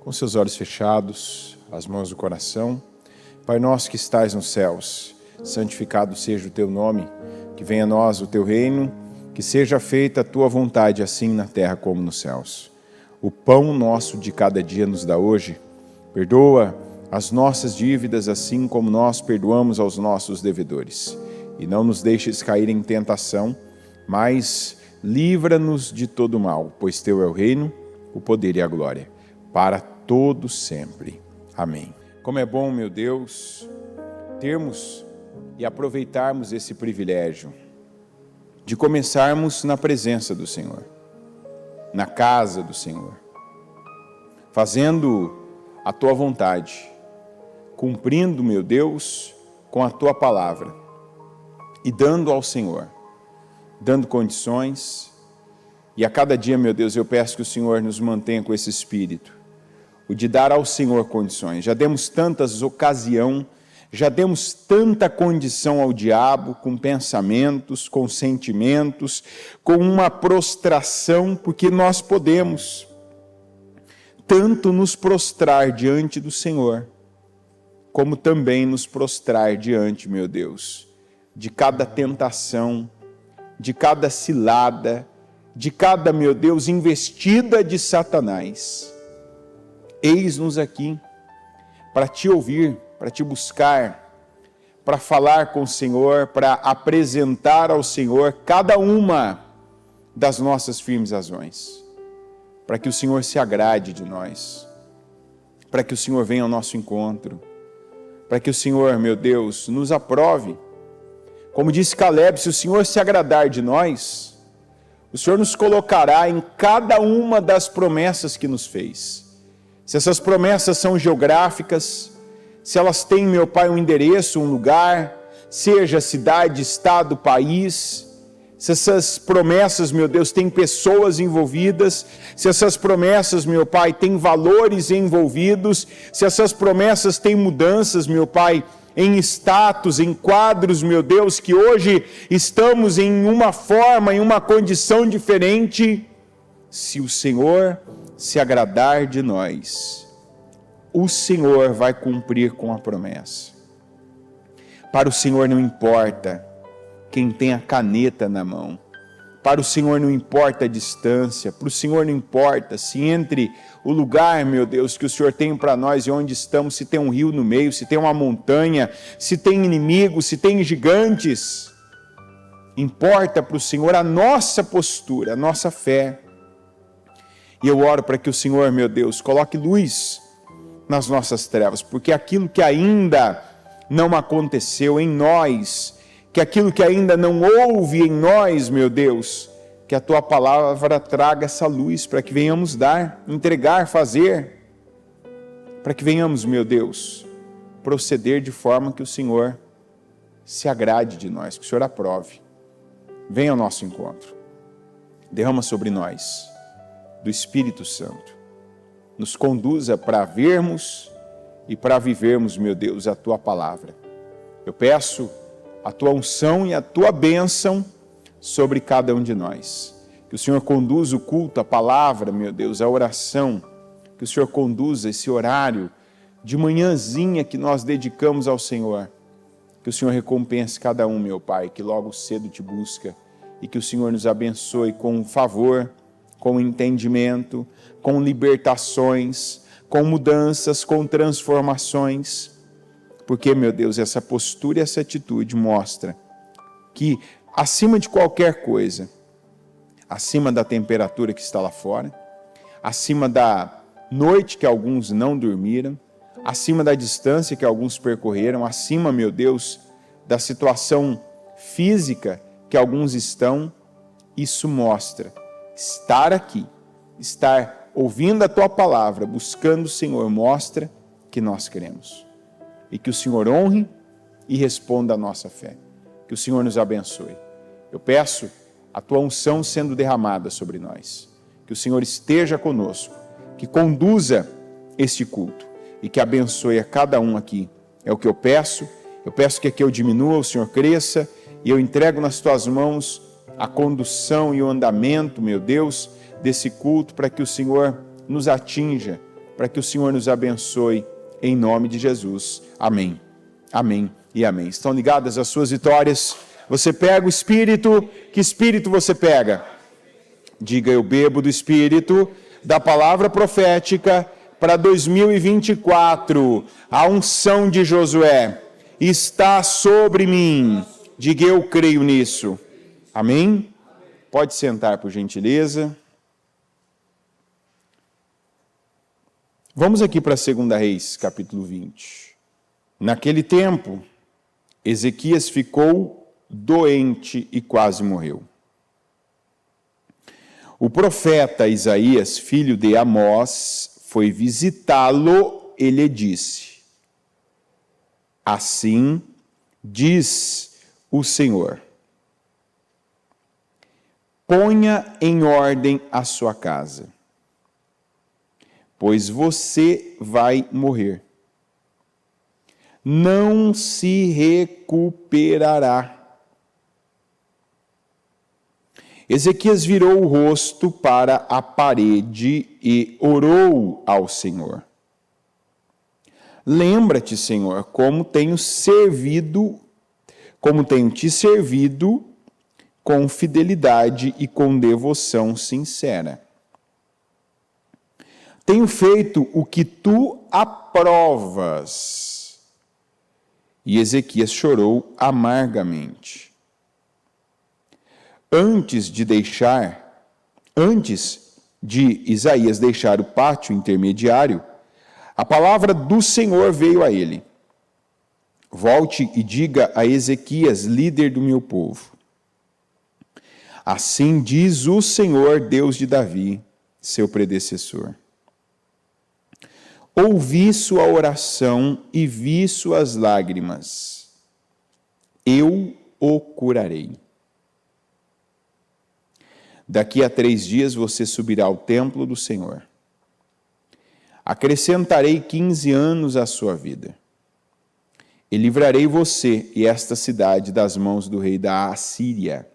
com seus olhos fechados, as mãos no coração. Pai nosso que estais nos céus, santificado seja o teu nome, que venha a nós o teu reino, que seja feita a tua vontade, assim na terra como nos céus. O pão nosso de cada dia nos dá hoje, perdoa as nossas dívidas, assim como nós perdoamos aos nossos devedores. E não nos deixes cair em tentação, mas livra-nos de todo mal, pois teu é o reino, o poder e a glória, para todos sempre. Amém. Como é bom, meu Deus, termos e aproveitarmos esse privilégio de começarmos na presença do Senhor, na casa do Senhor, fazendo a tua vontade, cumprindo, meu Deus, com a tua palavra e dando ao Senhor, dando condições. E a cada dia, meu Deus, eu peço que o Senhor nos mantenha com esse espírito, o de dar ao Senhor condições. Já demos tantas ocasiões, já demos tanta condição ao diabo, com pensamentos, com sentimentos, com uma prostração, porque nós podemos tanto nos prostrar diante do Senhor, como também nos prostrar diante, meu Deus, de cada tentação, de cada cilada, de cada, meu Deus, investida de Satanás. Eis-nos aqui para te ouvir, para te buscar, para falar com o Senhor, para apresentar ao Senhor cada uma das nossas firmes razões, para que o Senhor se agrade de nós, para que o Senhor venha ao nosso encontro, para que o Senhor, meu Deus, nos aprove. Como disse Caleb, se o Senhor se agradar de nós, o Senhor nos colocará em cada uma das promessas que nos fez. Se essas promessas são geográficas, se elas têm, meu Pai, um endereço, um lugar, seja cidade, estado, país, se essas promessas, meu Deus, têm pessoas envolvidas, se essas promessas, meu Pai, têm valores envolvidos, se essas promessas têm mudanças, meu Pai, em status, em quadros, meu Deus, que hoje estamos em uma forma, em uma condição diferente, se o Senhor se agradar de nós, o Senhor vai cumprir com a promessa. Para o Senhor não importa quem tem a caneta na mão, para o Senhor não importa a distância, para o Senhor não importa se entre o lugar, meu Deus, que o Senhor tem para nós e onde estamos, se tem um rio no meio, se tem uma montanha, se tem inimigos, se tem gigantes. Importa para o Senhor a nossa postura, a nossa fé. E eu oro para que o Senhor, meu Deus, coloque luz nas nossas trevas, porque aquilo que ainda não aconteceu em nós, que aquilo que ainda não houve em nós, meu Deus, que a Tua palavra traga essa luz para que venhamos dar, entregar, fazer, para que venhamos, meu Deus, proceder de forma que o Senhor se agrade de nós, que o Senhor aprove. Venha ao nosso encontro, derrama sobre nós do Espírito Santo, nos conduza para vermos e para vivermos, meu Deus, a Tua palavra. Eu peço a Tua unção e a Tua bênção sobre cada um de nós. Que o Senhor conduza o culto, a palavra, meu Deus, a oração, que o Senhor conduza esse horário de manhãzinha que nós dedicamos ao Senhor. Que o Senhor recompense cada um, meu Pai, que logo cedo te busca, e que o Senhor nos abençoe com favor, com entendimento, com libertações, com mudanças, com transformações. Porque, meu Deus, essa postura e essa atitude mostra que, acima de qualquer coisa, acima da temperatura que está lá fora, acima da noite que alguns não dormiram, acima da distância que alguns percorreram, acima, meu Deus, da situação física que alguns estão, isso mostra estar aqui, estar ouvindo a Tua palavra, buscando o Senhor, mostra que nós queremos. E que o Senhor honre e responda a nossa fé. Que o Senhor nos abençoe. Eu peço a Tua unção sendo derramada sobre nós. Que o Senhor esteja conosco, que conduza este culto e que abençoe a cada um aqui. É o que eu peço que aqui eu diminua, o Senhor cresça, e eu entrego nas Tuas mãos a condução e o andamento, meu Deus, desse culto, para que o Senhor nos atinja, para que o Senhor nos abençoe em nome de Jesus. Amém. Amém e amém. Estão ligadas as suas vitórias? Você pega o Espírito, que Espírito você pega? Diga, eu bebo do Espírito, da palavra profética para 2024. A unção de Josué está sobre mim. Diga, eu creio nisso. Amém? Pode sentar, por gentileza. Vamos aqui para 2 Reis, capítulo 20. Naquele tempo, Ezequias ficou doente e quase morreu. O profeta Isaías, filho de Amós, foi visitá-lo e lhe disse: assim diz o Senhor, ponha em ordem a sua casa, pois você vai morrer. Não se recuperará. Ezequias virou o rosto para a parede e orou ao Senhor. Lembra-te, Senhor, como tenho te servido com fidelidade e com devoção sincera. Tenho feito o que tu aprovas. E Ezequias chorou amargamente. Antes de Isaías deixar o pátio intermediário, a palavra do Senhor veio a ele. Volte e diga a Ezequias, líder do meu povo. Assim diz o Senhor, Deus de Davi, seu predecessor. Ouvi sua oração e vi suas lágrimas. Eu o curarei. Daqui a 3 dias você subirá ao templo do Senhor. Acrescentarei 15 anos à sua vida. E livrarei você e esta cidade das mãos do rei da Assíria.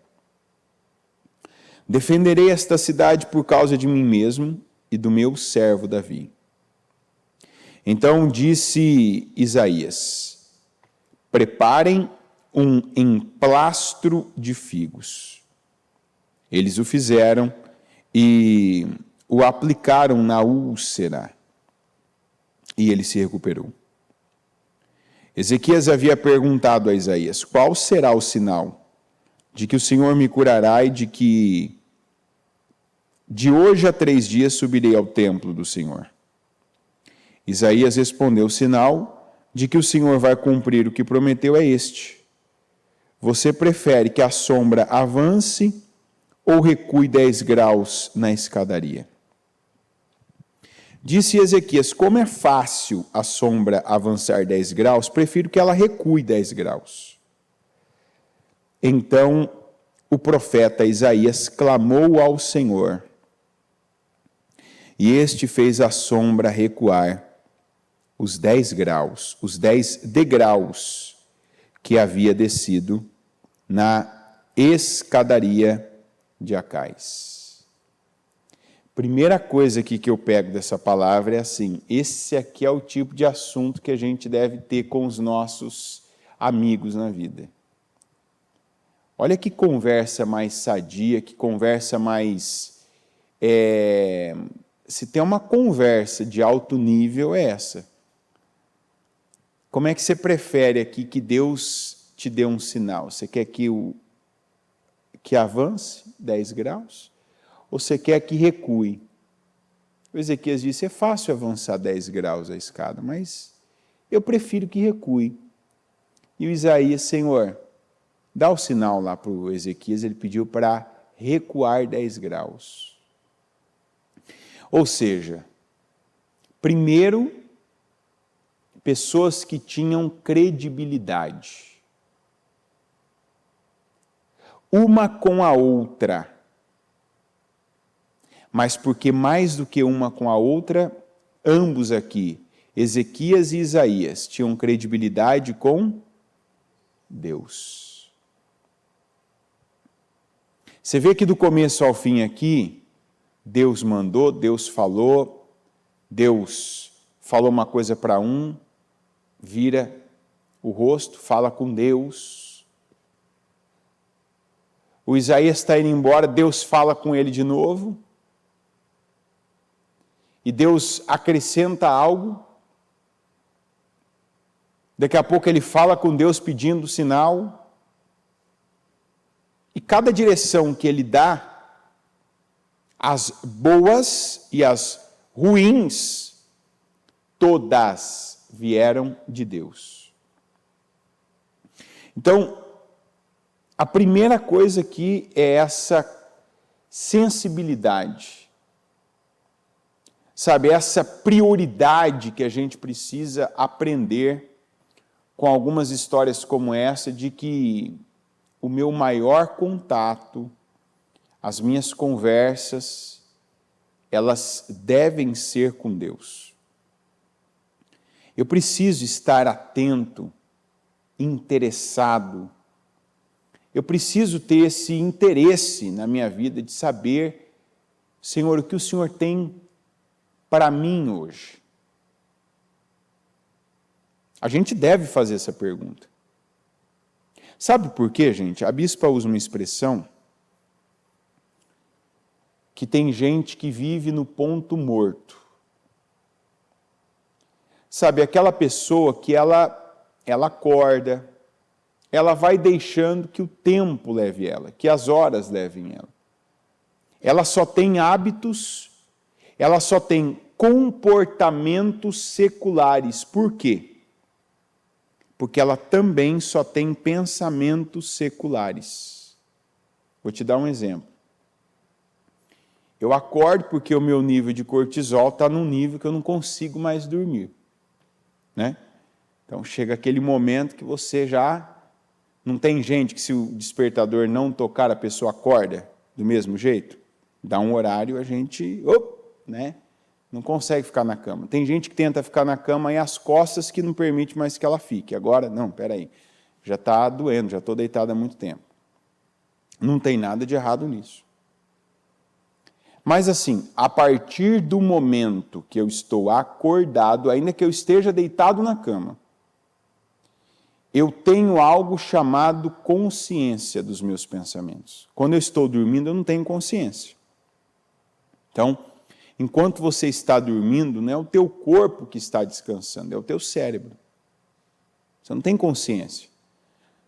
Defenderei esta cidade por causa de mim mesmo e do meu servo Davi. Então disse Isaías: preparem um emplastro de figos. Eles o fizeram e o aplicaram na úlcera, e ele se recuperou. Ezequias havia perguntado a Isaías: qual será o sinal de que o Senhor me curará e de que de hoje a 3 dias subirei ao templo do Senhor? Isaías respondeu: o sinal de que o Senhor vai cumprir o que prometeu é este. Você prefere que a sombra avance ou recue 10 graus na escadaria? Disse Ezequias: como é fácil a sombra avançar 10 graus, prefiro que ela recue 10 graus. Então o profeta Isaías clamou ao Senhor, e este fez a sombra recuar os 10 graus, os 10 degraus que havia descido na escadaria de Acais. Primeira coisa aqui que eu pego dessa palavra é assim: esse aqui é o tipo de assunto que a gente deve ter com os nossos amigos na vida. Olha que conversa mais sadia, que conversa mais... se tem uma conversa de alto nível, é essa. Como é que você prefere aqui que Deus te dê um sinal? Você quer que avance 10 graus? Ou você quer que recue? O Ezequias disse: é fácil avançar 10 graus a escada, mas eu prefiro que recue. E o Isaías: Senhor, dá o sinal lá para o Ezequias, ele pediu para recuar 10 graus. Ou seja, primeiro, pessoas que tinham credibilidade, uma com a outra, mas porque mais do que uma com a outra, ambos aqui, Ezequias e Isaías, tinham credibilidade com Deus. Você vê que do começo ao fim aqui, Deus mandou, Deus falou, Deus falou uma coisa para um, vira o rosto, fala com Deus. O Isaías está indo embora, Deus fala com ele de novo. E Deus acrescenta algo. Daqui a pouco ele fala com Deus pedindo sinal. E cada direção que ele dá, as boas e as ruins, todas vieram de Deus. Então, a primeira coisa aqui é essa sensibilidade. Sabe, essa prioridade que a gente precisa aprender com algumas histórias como essa, de que o meu maior contato, as minhas conversas, elas devem ser com Deus. Eu preciso estar atento, interessado. Eu preciso ter esse interesse na minha vida de saber, Senhor, o que o Senhor tem para mim hoje. A gente deve fazer essa pergunta. Sabe por quê, gente? A bispa usa uma expressão que tem gente que vive no ponto morto. Sabe, aquela pessoa que ela acorda, ela vai deixando que o tempo leve ela, que as horas levem ela. Ela só tem hábitos, ela só tem comportamentos seculares. Por quê? Porque ela também só tem pensamentos seculares. Vou te dar um exemplo. Eu acordo porque o meu nível de cortisol está num nível que eu não consigo mais dormir. Né? Então chega aquele momento que você já... Não tem gente que se o despertador não tocar, a pessoa acorda do mesmo jeito? Dá um horário, a gente né? Não consegue ficar na cama. Tem gente que tenta ficar na cama e as costas que não permite mais que ela fique. Agora, não, peraí, já está doendo, já estou deitado há muito tempo. Não tem nada de errado nisso. Mas assim, a partir do momento que eu estou acordado, ainda que eu esteja deitado na cama, eu tenho algo chamado consciência dos meus pensamentos. Quando eu estou dormindo, eu não tenho consciência. Então, enquanto você está dormindo, não é o teu corpo que está descansando, é o teu cérebro. Você não tem consciência.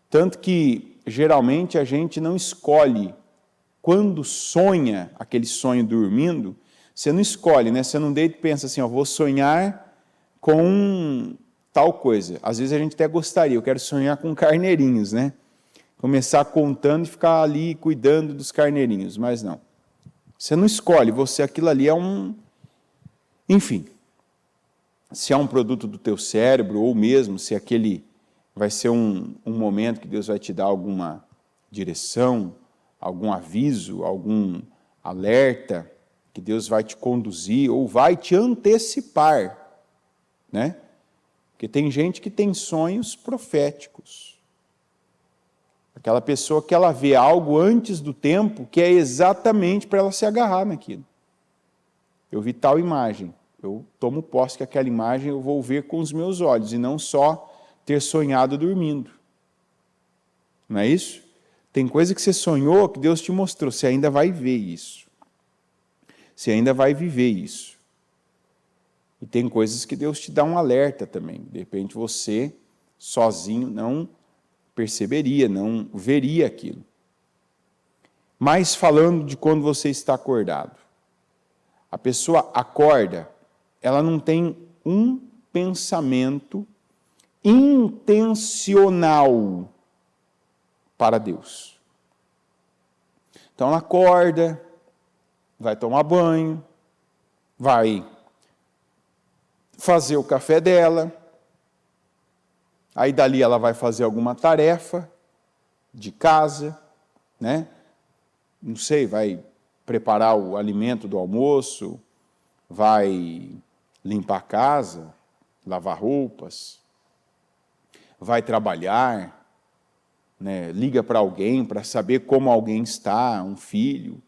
Tanto que, geralmente, a gente não escolhe, quando sonha aquele sonho dormindo, você não escolhe, né? Você não deita e pensa assim, vou sonhar com tal coisa. Às vezes a gente até gostaria, eu quero sonhar com carneirinhos, né? Começar contando e ficar ali cuidando dos carneirinhos, mas não. Você não escolhe, aquilo ali é um... Enfim, se é um produto do teu cérebro, ou mesmo se aquele vai ser um momento que Deus vai te dar alguma direção, algum aviso, algum alerta, que Deus vai te conduzir, ou vai te antecipar, né? Porque tem gente que tem sonhos proféticos. Aquela pessoa que ela vê algo antes do tempo, que é exatamente para ela se agarrar naquilo. Eu vi tal imagem, eu tomo posse que aquela imagem eu vou ver com os meus olhos, e não só ter sonhado dormindo. Não é isso? Tem coisa que você sonhou, que Deus te mostrou, você ainda vai ver isso. Você ainda vai viver isso. E tem coisas que Deus te dá um alerta também. De repente você, sozinho, não perceberia, não veria aquilo. Mas falando de quando você está acordado. A pessoa acorda, ela não tem um pensamento intencional para Deus. Então ela acorda, vai tomar banho, vai fazer o café dela, aí dali ela vai fazer alguma tarefa de casa, né? Não sei, vai preparar o alimento do almoço, vai limpar a casa, lavar roupas, vai trabalhar, né? Liga para alguém para saber como alguém está, um filho,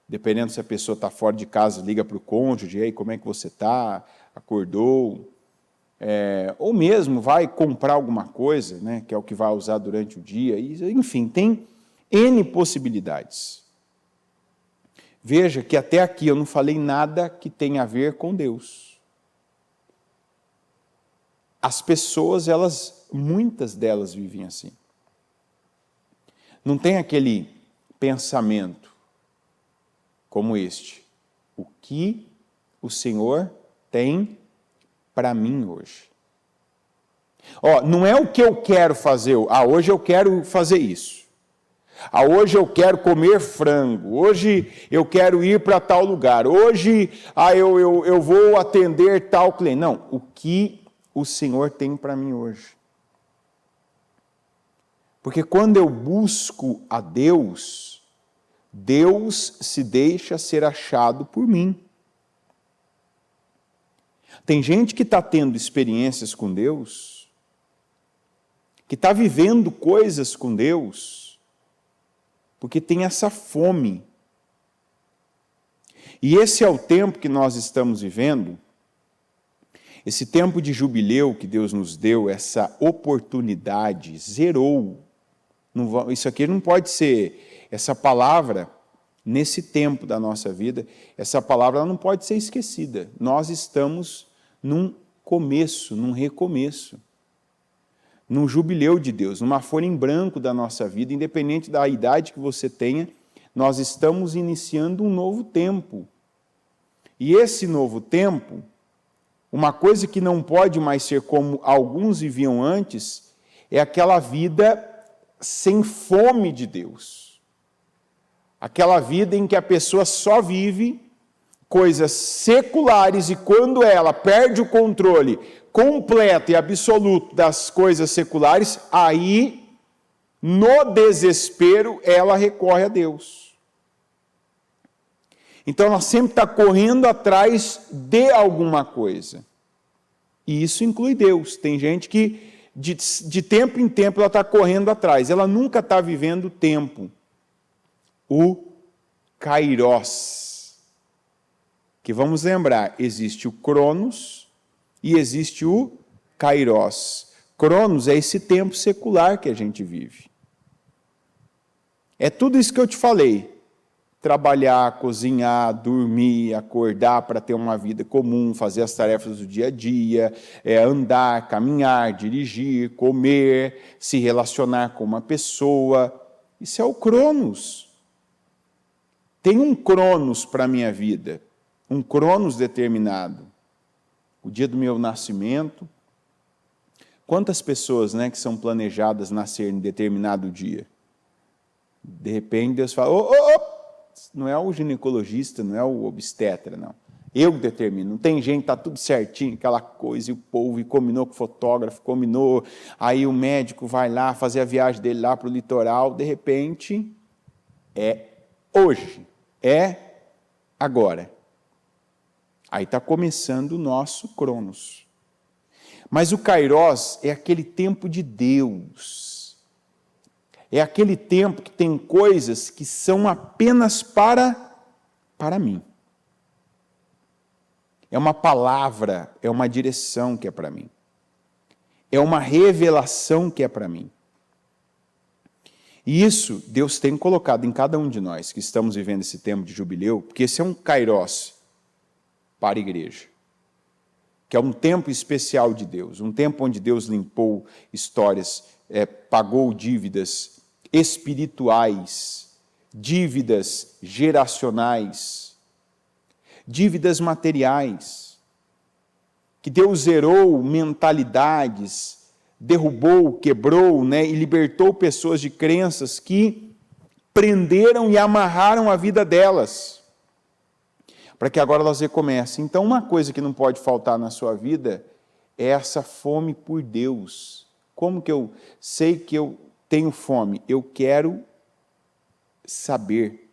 dependendo se a pessoa está fora de casa, liga para o cônjuge, aí como é que você está, acordou, ou mesmo vai comprar alguma coisa, né, que é o que vai usar durante o dia, enfim, tem N possibilidades. Veja que até aqui eu não falei nada que tenha a ver com Deus. As pessoas, muitas delas vivem assim. Não tem aquele pensamento como este: o que o Senhor tem para mim hoje? Não é o que eu quero fazer, hoje eu quero fazer isso. Hoje eu quero comer frango, hoje eu quero ir para tal lugar, hoje eu vou atender tal cliente. Não, o que o Senhor tem para mim hoje? Porque quando eu busco a Deus, Deus se deixa ser achado por mim. Tem gente que está tendo experiências com Deus, que está vivendo coisas com Deus, porque tem essa fome. E esse é o tempo que nós estamos vivendo, esse tempo de jubileu que Deus nos deu, essa oportunidade, zerou. Isso aqui não pode ser, essa palavra, nesse tempo da nossa vida, essa palavra ela não pode ser esquecida. Nós estamos num começo, num recomeço, num jubileu de Deus, numa folha em branco da nossa vida, independente da idade que você tenha, nós estamos iniciando um novo tempo. E esse novo tempo, uma coisa que não pode mais ser como alguns viviam antes, é aquela vida sem fome de Deus. Aquela vida em que a pessoa só vive coisas seculares e quando ela perde o controle completo e absoluto das coisas seculares, aí, no desespero, ela recorre a Deus. Então, ela sempre está correndo atrás de alguma coisa. E isso inclui Deus. Tem gente que, de tempo em tempo, ela está correndo atrás. Ela nunca está vivendo o tempo. O Kairos. Que vamos lembrar, existe o Cronos e existe o Kairos. Cronos é esse tempo secular que a gente vive. É tudo isso que eu te falei. Trabalhar, cozinhar, dormir, acordar para ter uma vida comum, fazer as tarefas do dia a dia, andar, caminhar, dirigir, comer, se relacionar com uma pessoa. Isso é o Cronos. Tem um Cronos para a minha vida. Um Cronos determinado. O dia do meu nascimento. Quantas pessoas, né, que são planejadas nascer em determinado dia? De repente Deus fala, não é o ginecologista, não é o obstetra, não. Eu determino. Não tem gente, está tudo certinho, aquela coisa, e o povo, e combinou com o fotógrafo, combinou, aí o médico vai lá fazer a viagem dele lá para o litoral, de repente, é hoje, é agora. Aí está começando o nosso Cronos. Mas o Kairos é aquele tempo de Deus. É aquele tempo que tem coisas que são apenas para mim. É uma palavra, é uma direção que é para mim. É uma revelação que é para mim. E isso Deus tem colocado em cada um de nós que estamos vivendo esse tempo de jubileu, porque esse é um Kairos para a igreja, que é um tempo especial de Deus, um tempo onde Deus limpou histórias, pagou dívidas espirituais, dívidas geracionais, dívidas materiais, que Deus zerou mentalidades, derrubou, quebrou, e libertou pessoas de crenças que prenderam e amarraram a vida delas, para que agora elas recomecem. Então, uma coisa que não pode faltar na sua vida é essa fome por Deus. Como que eu sei que eu tenho fome? Eu quero saber,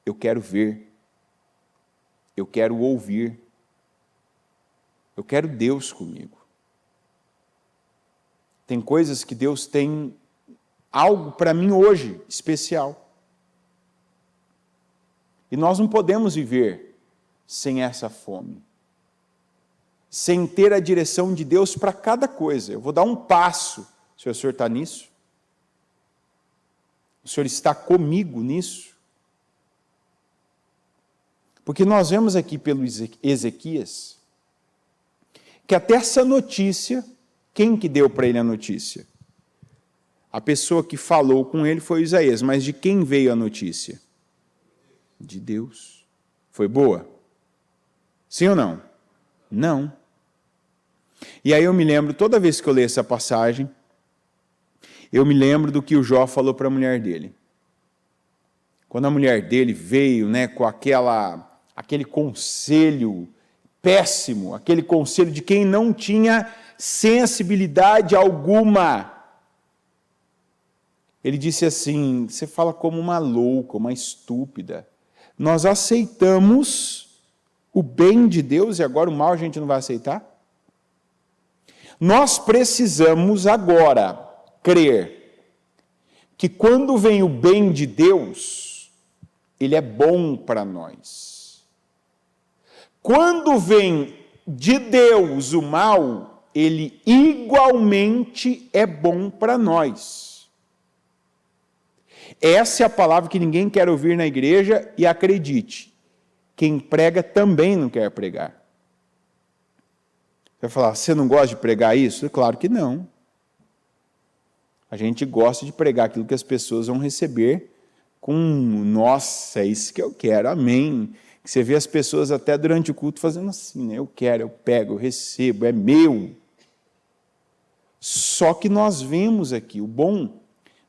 eu quero ver, eu quero ouvir, eu quero Deus comigo. Tem coisas que Deus tem algo para mim hoje, especial. E nós não podemos viver sem essa fome. sem ter a direção de Deus para cada coisa. Eu vou dar um passo. O senhor está nisso? O senhor está comigo nisso? Porque nós vemos aqui pelo Ezequias que até essa notícia, quem que deu para ele a notícia? A pessoa que falou com ele foi Isaías, mas de quem veio a notícia? De Deus. Foi boa? Sim ou não? Não. E aí eu me lembro, toda vez que eu leio essa passagem, eu me lembro do que o Jó falou para a mulher dele. Quando a mulher dele veio, com aquele conselho péssimo, aquele conselho de quem não tinha sensibilidade alguma. Ele disse assim: você fala como uma louca, uma estúpida. Nós aceitamos o bem de Deus e agora o mal a gente não vai aceitar? Nós precisamos agora crer que quando vem o bem de Deus, ele é bom para nós. Quando vem de Deus o mal, ele igualmente é bom para nós. Essa é a palavra que ninguém quer ouvir na igreja, e acredite, quem prega também não quer pregar. Você vai falar, você não gosta de pregar isso? Claro que não. A gente gosta de pregar aquilo que as pessoas vão receber com, nossa, é isso que eu quero, amém. Você vê as pessoas até durante o culto fazendo assim, eu quero, eu pego, eu recebo, é meu. Só que nós vemos aqui, o bom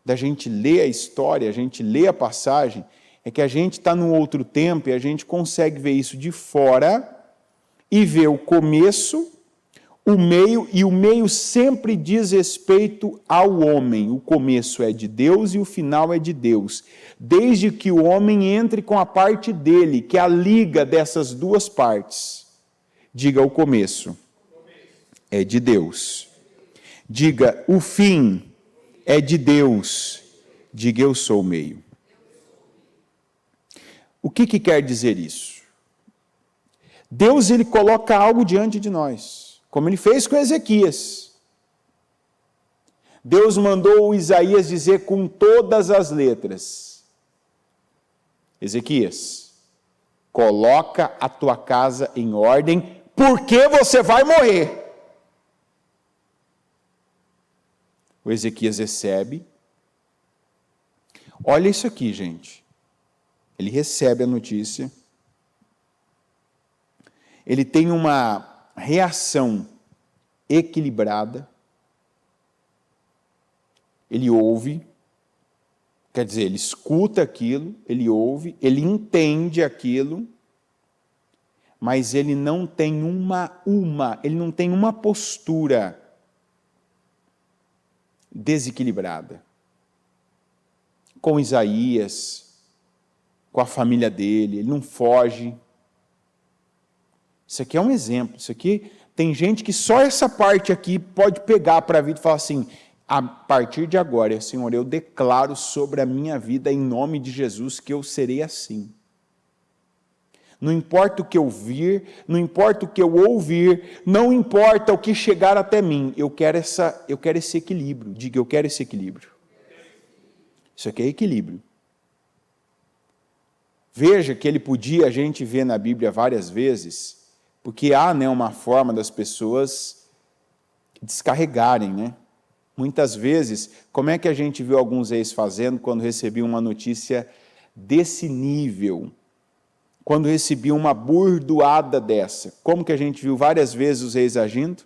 da gente ler a história, a gente ler a passagem, é que a gente está num outro tempo e a gente consegue ver isso de fora e ver o começo, o meio, e o meio sempre diz respeito ao homem. O começo é de Deus e o final é de Deus. Desde que o homem entre com a parte dele, que é a liga dessas duas partes. Diga, o começo é de Deus. Diga, o fim é de Deus. Diga, eu sou o meio. O que quer dizer isso? Deus, ele coloca algo diante de nós, como ele fez com Ezequias. Deus mandou Isaías dizer com todas as letras: Ezequias, coloca a tua casa em ordem, porque você vai morrer. O Ezequias recebe. Olha isso aqui, gente. Ele recebe a notícia. Ele tem uma reação equilibrada. Ele ouve, quer dizer, ele escuta aquilo, ele ouve, ele entende aquilo, mas ele não tem ele não tem uma postura desequilibrada. Com Isaías, com a família dele, ele não foge. Isso aqui é um exemplo. Isso aqui, tem gente que só essa parte aqui pode pegar para a vida e falar assim: a partir de agora, Senhor, eu declaro sobre a minha vida, em nome de Jesus, que eu serei assim. Não importa o que eu vir, não importa o que eu ouvir, não importa o que chegar até mim, eu quero esse equilíbrio. Diga, eu quero esse equilíbrio. Isso aqui é equilíbrio. Veja que ele podia, a gente vê na Bíblia várias vezes, porque há uma forma das pessoas descarregarem, Muitas vezes, como é que a gente viu alguns reis fazendo quando recebiam uma notícia desse nível? Quando recebiam uma burdoada dessa? Como que a gente viu várias vezes os reis agindo?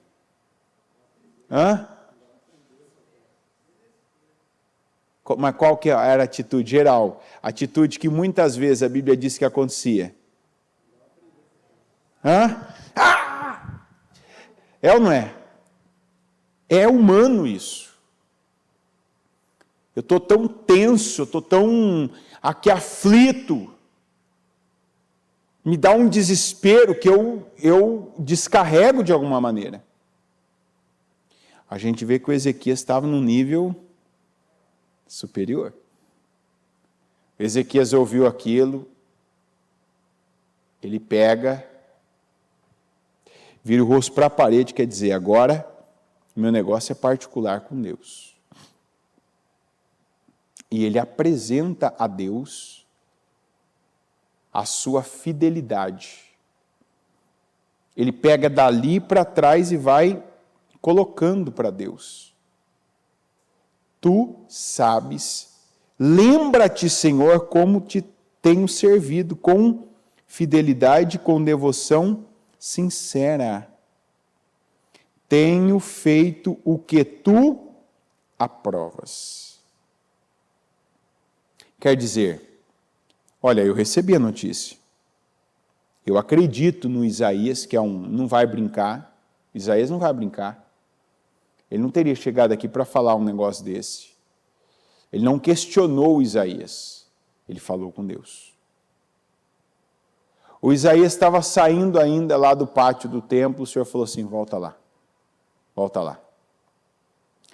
Mas qual que era a atitude geral? A atitude que muitas vezes a Bíblia diz que acontecia. É ou não é? É humano isso. Eu estou tão tenso, eu estou tão aqui aflito. Me dá um desespero que eu descarrego de alguma maneira. A gente vê que o Ezequias estava num nível superior. O Ezequias ouviu aquilo, ele pega, vira o rosto para a parede, quer dizer, agora meu negócio é particular com Deus. E ele apresenta a Deus a sua fidelidade. Ele pega dali para trás e vai colocando para Deus. Tu sabes, lembra-te, Senhor, como te tenho servido, com fidelidade, com devoção sincera. Tenho feito o que tu aprovas. Quer dizer, olha, eu recebi a notícia. Eu acredito no Isaías, que não vai brincar. Isaías não vai brincar. Ele não teria chegado aqui para falar um negócio desse. Ele não questionou o Isaías. Ele falou com Deus. O Isaías estava saindo ainda lá do pátio do templo, o Senhor falou assim, volta lá. Volta lá.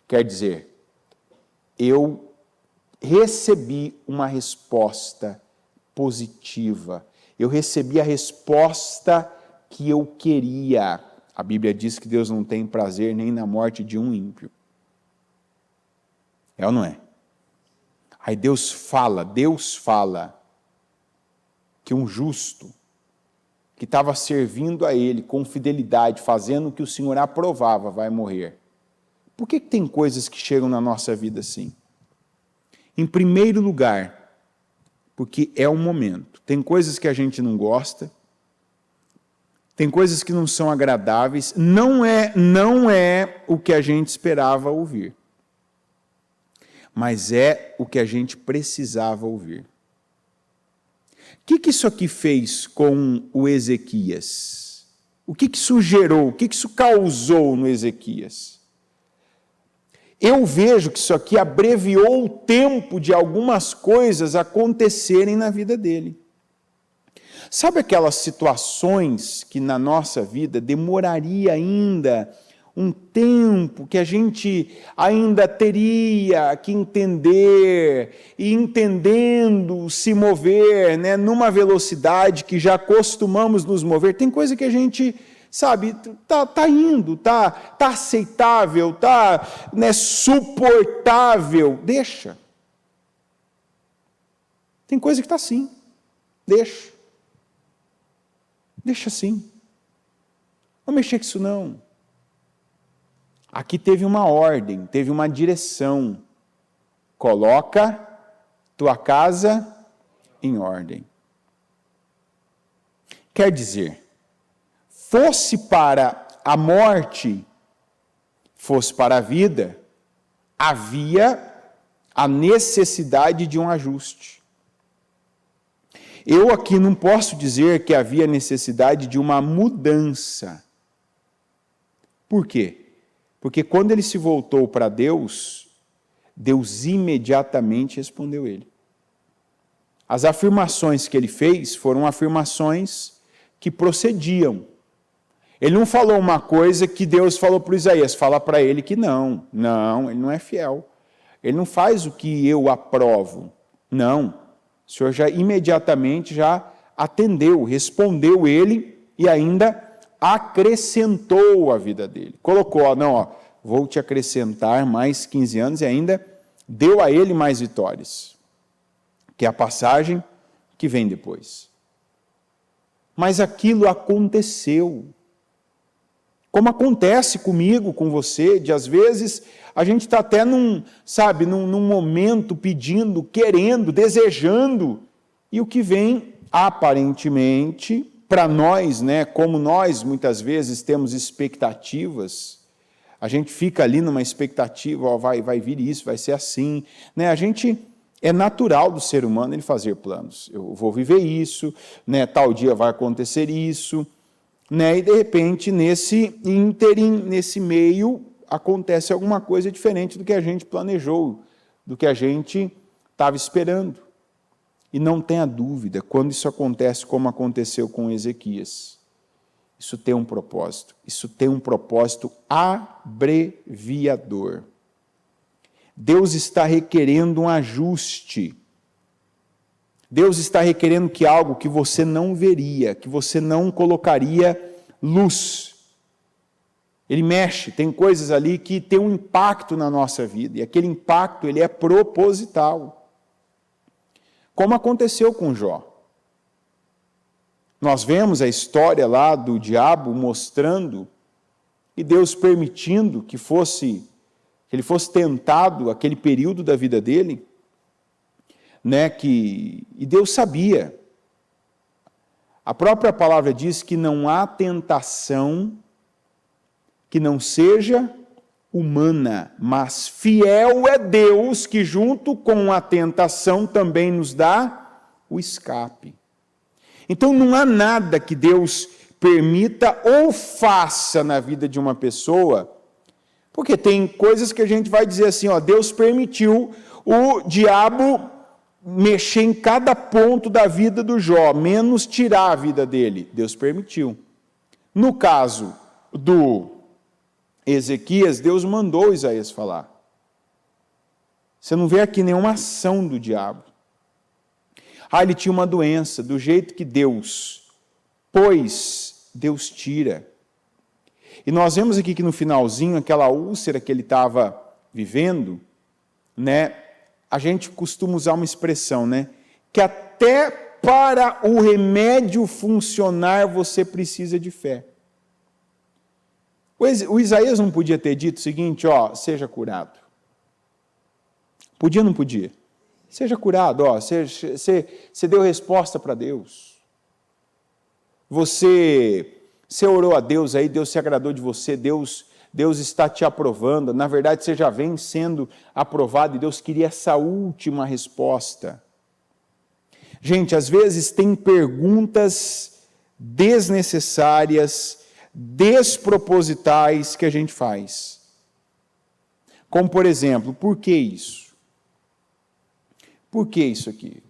Quer dizer, eu recebi uma resposta positiva. Eu recebi a resposta que eu queria. A Bíblia diz que Deus não tem prazer nem na morte de um ímpio. É ou não é? Aí Deus fala que um justo, que estava servindo a Ele com fidelidade, fazendo o que o Senhor aprovava, vai morrer. Por que tem coisas que chegam na nossa vida assim? Em primeiro lugar, porque é um momento. Tem coisas que a gente não gosta, tem coisas que não são agradáveis, não é o que a gente esperava ouvir, mas é o que a gente precisava ouvir. O que isso aqui fez com o Ezequias? O que isso gerou? O que isso causou no Ezequias? Eu vejo que isso aqui abreviou o tempo de algumas coisas acontecerem na vida dele. Sabe aquelas situações que na nossa vida demoraria ainda um tempo, que a gente ainda teria que entender, e entendendo se mover, né, numa velocidade que já costumamos nos mover? Tem coisa que a gente, sabe, tá indo, tá aceitável, né, suportável, deixa. Tem coisa que está assim, deixa assim, não mexer com isso não. Aqui teve uma ordem, teve uma direção. Coloca tua casa em ordem. Quer dizer, fosse para a morte, fosse para a vida, havia a necessidade de um ajuste. Eu aqui não posso dizer que havia necessidade de uma mudança. Por quê? Porque quando ele se voltou para Deus, Deus imediatamente respondeu ele. As afirmações que ele fez foram afirmações que procediam. Ele não falou uma coisa que Deus falou para Isaías, fala para ele que não, ele não é fiel. Ele não faz o que eu aprovo. Não, o Senhor já imediatamente já atendeu, respondeu ele e ainda acrescentou a vida dele. Colocou, vou te acrescentar mais 15 anos e ainda deu a ele mais vitórias, que é a passagem que vem depois. Mas aquilo aconteceu. Como acontece comigo, com você, de às vezes a gente está até num momento pedindo, querendo, desejando, e o que vem aparentemente para nós, né, como nós muitas vezes temos expectativas, a gente fica ali numa expectativa, vai vir isso, vai ser assim, né? É natural do ser humano ele fazer planos. Eu vou viver isso, né, tal dia vai acontecer isso, né, e de repente nesse ínterim, nesse meio, acontece alguma coisa diferente do que a gente planejou, do que a gente estava esperando. E não tenha dúvida, quando isso acontece como aconteceu com Ezequias, isso tem um propósito. Isso tem um propósito abreviador. Deus está requerendo um ajuste. Deus está requerendo que algo que você não veria, que você não colocaria luz, Ele mexe, tem coisas ali que tem um impacto na nossa vida, e aquele impacto ele é proposital. Como aconteceu com Jó. Nós vemos a história lá do diabo mostrando e Deus permitindo que ele fosse tentado aquele período da vida dele, né, e Deus sabia. A própria palavra diz que não há tentação que não seja humana, mas fiel é Deus que junto com a tentação também nos dá o escape. Então não há nada que Deus permita ou faça na vida de uma pessoa, porque tem coisas que a gente vai dizer assim, ó, Deus permitiu o diabo mexer em cada ponto da vida do Jó, menos tirar a vida dele. Deus permitiu. No caso do Ezequias, Deus mandou Isaías falar. Você não vê aqui nenhuma ação do diabo. Ele tinha uma doença, do jeito que Deus pôs, Deus tira. E nós vemos aqui que no finalzinho, aquela úlcera que ele estava vivendo, né, a gente costuma usar uma expressão, né, que até para o remédio funcionar você precisa de fé. O Isaías não podia ter dito o seguinte, ó, seja curado. Podia ou não podia? Seja curado, ó, você deu resposta para Deus. Você orou a Deus aí, Deus se agradou de você, Deus está te aprovando. Na verdade, você já vem sendo aprovado e Deus queria essa última resposta. Gente, às vezes tem perguntas desnecessárias, despropositais que a gente faz. Como, por exemplo, por que isso? Por que isso aqui?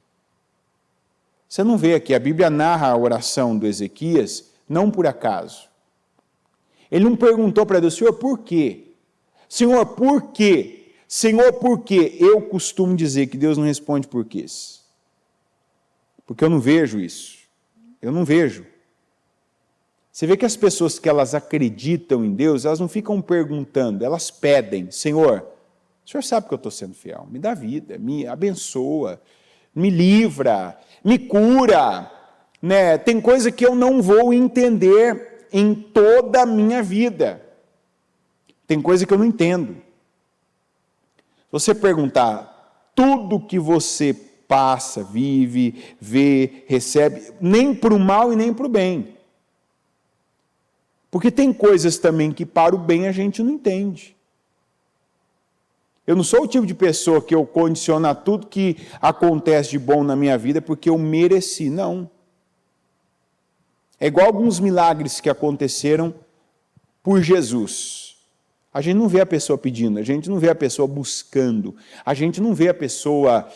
Você não vê aqui, a Bíblia narra a oração do Ezequias, não por acaso. Ele não perguntou para Deus, Senhor, por quê? Senhor, por quê? Senhor, por quê? Eu costumo dizer que Deus não responde porquês. Porque eu não vejo isso. Eu não vejo. Você vê que as pessoas que elas acreditam em Deus, elas não ficam perguntando, elas pedem, Senhor, o Senhor sabe que eu estou sendo fiel, me dá vida, me abençoa, me livra, me cura, né? Tem coisa que eu não vou entender em toda a minha vida. Tem coisa que eu não entendo. Se você perguntar tudo que você passa, vive, vê, recebe, nem para o mal e nem para o bem. Porque tem coisas também que para o bem a gente não entende. Eu não sou o tipo de pessoa que eu condiciono a tudo que acontece de bom na minha vida porque eu mereci, não. É igual alguns milagres que aconteceram por Jesus. A gente não vê a pessoa pedindo, a gente não vê a pessoa buscando, a gente não vê a pessoa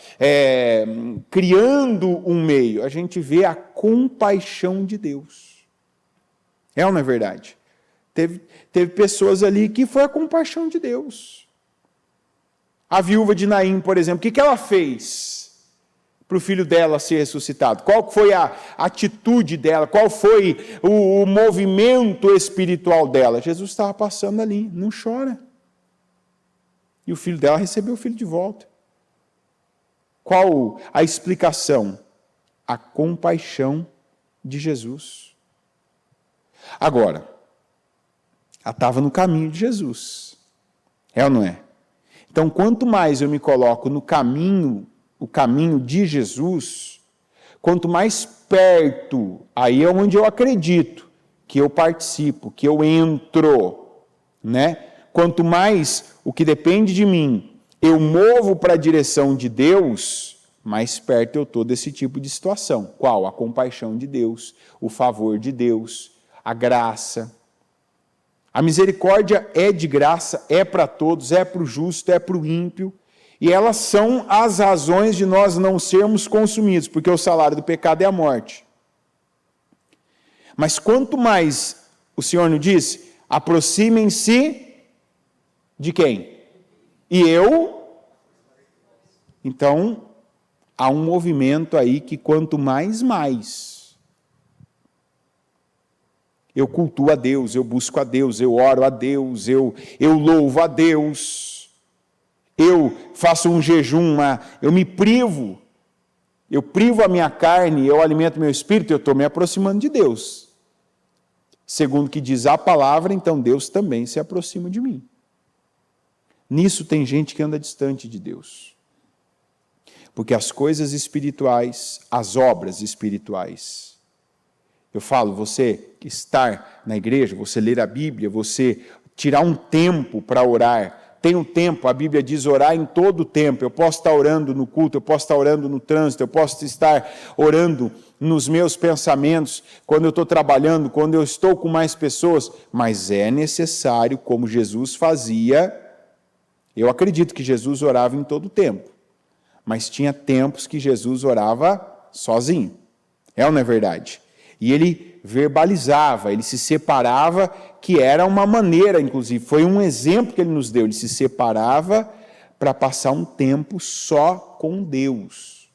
criando um meio, a gente vê a compaixão de Deus. É ou não é verdade? Teve pessoas ali que foi a compaixão de Deus. A viúva de Naim, por exemplo, o que ela fez para o filho dela ser ressuscitado? Qual foi a atitude dela? Qual foi o movimento espiritual dela? Jesus estava passando ali, não chora. E o filho dela recebeu o filho de volta. Qual a explicação? A compaixão de Jesus. Agora, ela estava no caminho de Jesus. É ou não é? Então, quanto mais eu me coloco no caminho, o caminho de Jesus, quanto mais perto, aí é onde eu acredito, que eu participo, que eu entro, né? Quanto mais o que depende de mim, eu movo para a direção de Deus, mais perto eu estou desse tipo de situação. Qual? A compaixão de Deus, o favor de Deus, a graça. A misericórdia é de graça, é para todos, é para o justo, é para o ímpio, e elas são as razões de nós não sermos consumidos, porque o salário do pecado é a morte. Mas quanto mais, o Senhor nos diz, aproximem-se de quem? E eu? Então, há um movimento aí que quanto mais. eu cultuo a Deus, eu busco a Deus, eu oro a Deus, eu louvo a Deus, eu faço um jejum, eu me privo, eu privo a minha carne, eu alimento meu espírito, eu estou me aproximando de Deus. Segundo o que diz a palavra, então Deus também se aproxima de mim. Nisso tem gente que anda distante de Deus. Porque as coisas espirituais, as obras espirituais, eu falo, você estar na igreja, você ler a Bíblia, você tirar um tempo para orar, tem um tempo, a Bíblia diz orar em todo o tempo, eu posso estar orando no culto, eu posso estar orando no trânsito, eu posso estar orando nos meus pensamentos, quando eu estou trabalhando, quando eu estou com mais pessoas, mas é necessário, como Jesus fazia. Eu acredito que Jesus orava em todo o tempo, mas tinha tempos que Jesus orava sozinho. É ou não é verdade? E ele verbalizava, ele se separava, que era uma maneira, inclusive, foi um exemplo que ele nos deu, ele se separava para passar um tempo só com Deus.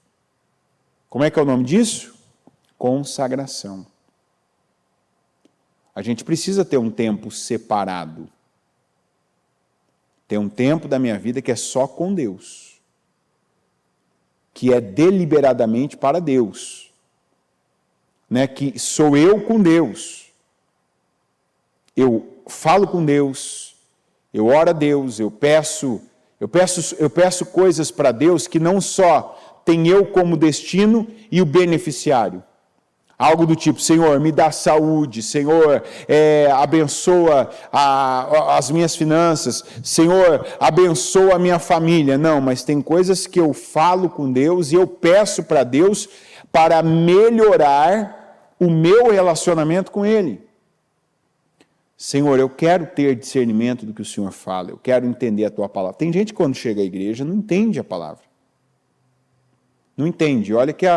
Como é que é o nome disso? Consagração. A gente precisa ter um tempo separado. Tem um tempo da minha vida que é só com Deus, que é deliberadamente para Deus, né? Que sou eu com Deus. Eu falo com Deus, eu oro a Deus, eu peço coisas para Deus que não só tem eu como destino e o beneficiário. Algo do tipo, Senhor, me dá saúde, Senhor, abençoa as minhas finanças, Senhor, abençoa a minha família. Não, mas tem coisas que eu falo com Deus e eu peço para Deus para melhorar o meu relacionamento com Ele. Senhor, eu quero ter discernimento do que o Senhor fala, eu quero entender a Tua palavra. Tem gente que quando chega à igreja não entende a palavra. Não entende. Olha que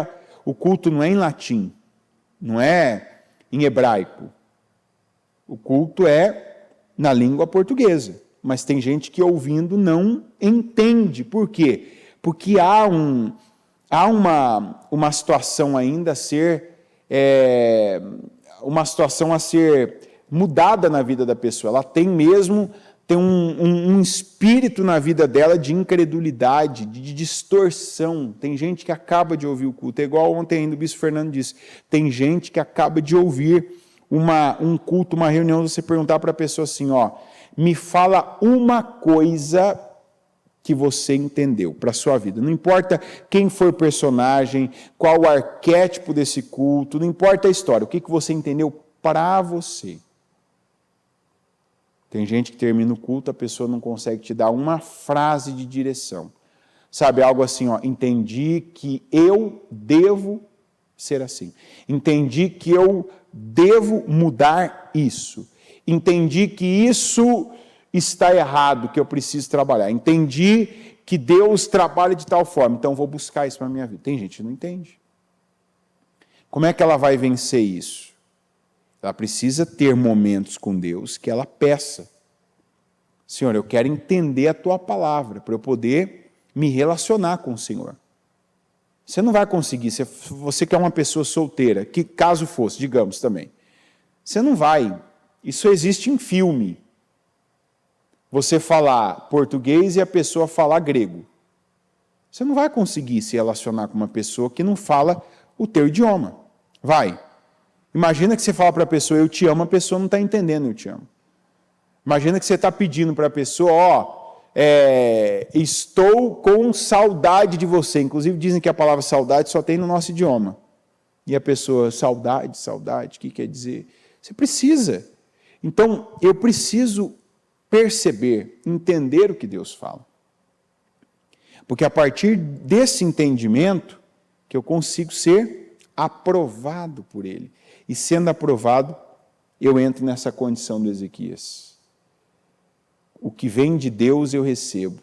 o culto não é em latim. Não é em hebraico. O culto é na língua portuguesa. Mas tem gente que ouvindo não entende. Por quê? Porque há uma situação ainda a ser... uma situação a ser mudada na vida da pessoa. Ela tem um espírito na vida dela de incredulidade, de distorção. Tem gente que acaba de ouvir o culto, é igual ontem ainda o bispo Fernando disse, tem gente que acaba de ouvir um culto, uma reunião, você perguntar para a pessoa assim, me fala uma coisa que você entendeu para a sua vida. Não importa quem foi o personagem, qual o arquétipo desse culto, não importa a história, o que você entendeu para você. Tem gente que termina o culto, a pessoa não consegue te dar uma frase de direção. Sabe, algo assim, entendi que eu devo ser assim. Entendi que eu devo mudar isso. Entendi que isso está errado, que eu preciso trabalhar. Entendi que Deus trabalha de tal forma, então vou buscar isso para a minha vida. Tem gente que não entende. Como é que ela vai vencer isso? Ela precisa ter momentos com Deus que ela peça. Senhor, eu quero entender a Tua palavra para eu poder me relacionar com o Senhor. Você não vai conseguir, você que é uma pessoa solteira, que caso fosse, digamos também, você não vai, isso existe em filme. Você falar português e a pessoa falar grego. Você não vai conseguir se relacionar com uma pessoa que não fala o teu idioma. Vai. Imagina que você fala para a pessoa, eu te amo, a pessoa não está entendendo, eu te amo. Imagina que você está pedindo para a pessoa, estou com saudade de você. Inclusive dizem que a palavra saudade só tem no nosso idioma. E a pessoa, saudade, o que quer dizer? Você precisa. Então, eu preciso perceber, entender o que Deus fala. Porque a partir desse entendimento, que eu consigo ser aprovado por Ele. E sendo aprovado, eu entro nessa condição do Ezequias. O que vem de Deus eu recebo.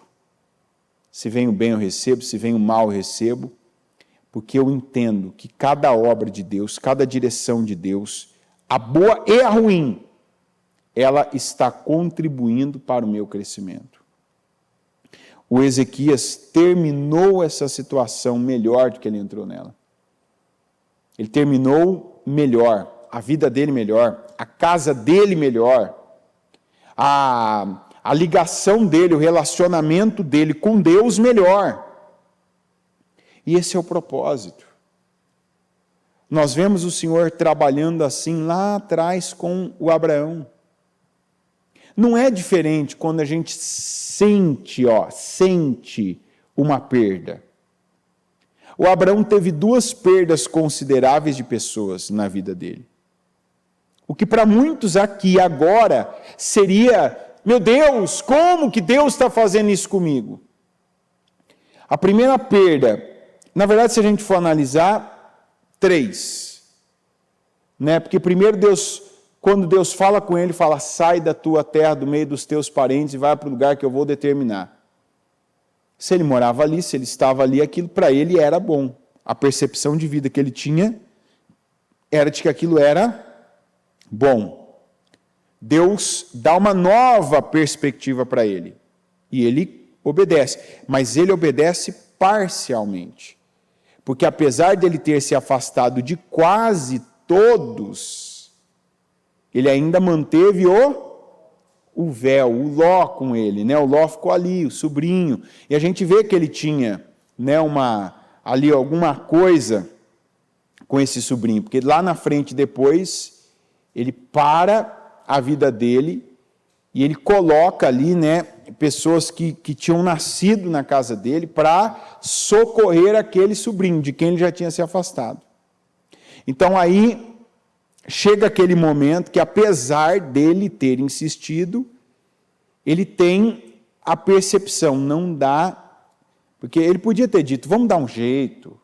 Se vem o bem eu recebo, se vem o mal eu recebo, porque eu entendo que cada obra de Deus, cada direção de Deus, a boa e a ruim, ela está contribuindo para o meu crescimento. O Ezequias terminou essa situação melhor do que ele entrou nela. Ele terminou melhor, a vida dele melhor, a casa dele melhor, a ligação dele, o relacionamento dele com Deus melhor. E esse é o propósito. Nós vemos o Senhor trabalhando assim lá atrás com o Abraão. Não é diferente quando a gente sente uma perda. O Abraão teve 2 perdas consideráveis de pessoas na vida dele. O que para muitos aqui agora seria, meu Deus, como que Deus está fazendo isso comigo? A primeira perda, na verdade, se a gente for analisar, 3. Né? Porque primeiro Deus, quando Deus fala com ele, fala, sai da tua terra, do meio dos teus parentes e vai para o lugar que eu vou determinar. Se ele morava ali, se ele estava ali, aquilo para ele era bom. A percepção de vida que ele tinha era de que aquilo era bom. Deus dá uma nova perspectiva para ele. E ele obedece. Mas ele obedece parcialmente. Porque apesar dele ter se afastado de quase todos, ele ainda manteve o véu, o Ló com ele, né? O Ló ficou ali, o sobrinho, e a gente vê que ele tinha, né, ali alguma coisa com esse sobrinho, porque lá na frente depois, ele para a vida dele, e ele coloca ali, né, pessoas que tinham nascido na casa dele, para socorrer aquele sobrinho, de quem ele já tinha se afastado. Então aí, chega aquele momento que, apesar dele ter insistido, ele tem a percepção, não dá, porque ele podia ter dito, vamos dar um jeito.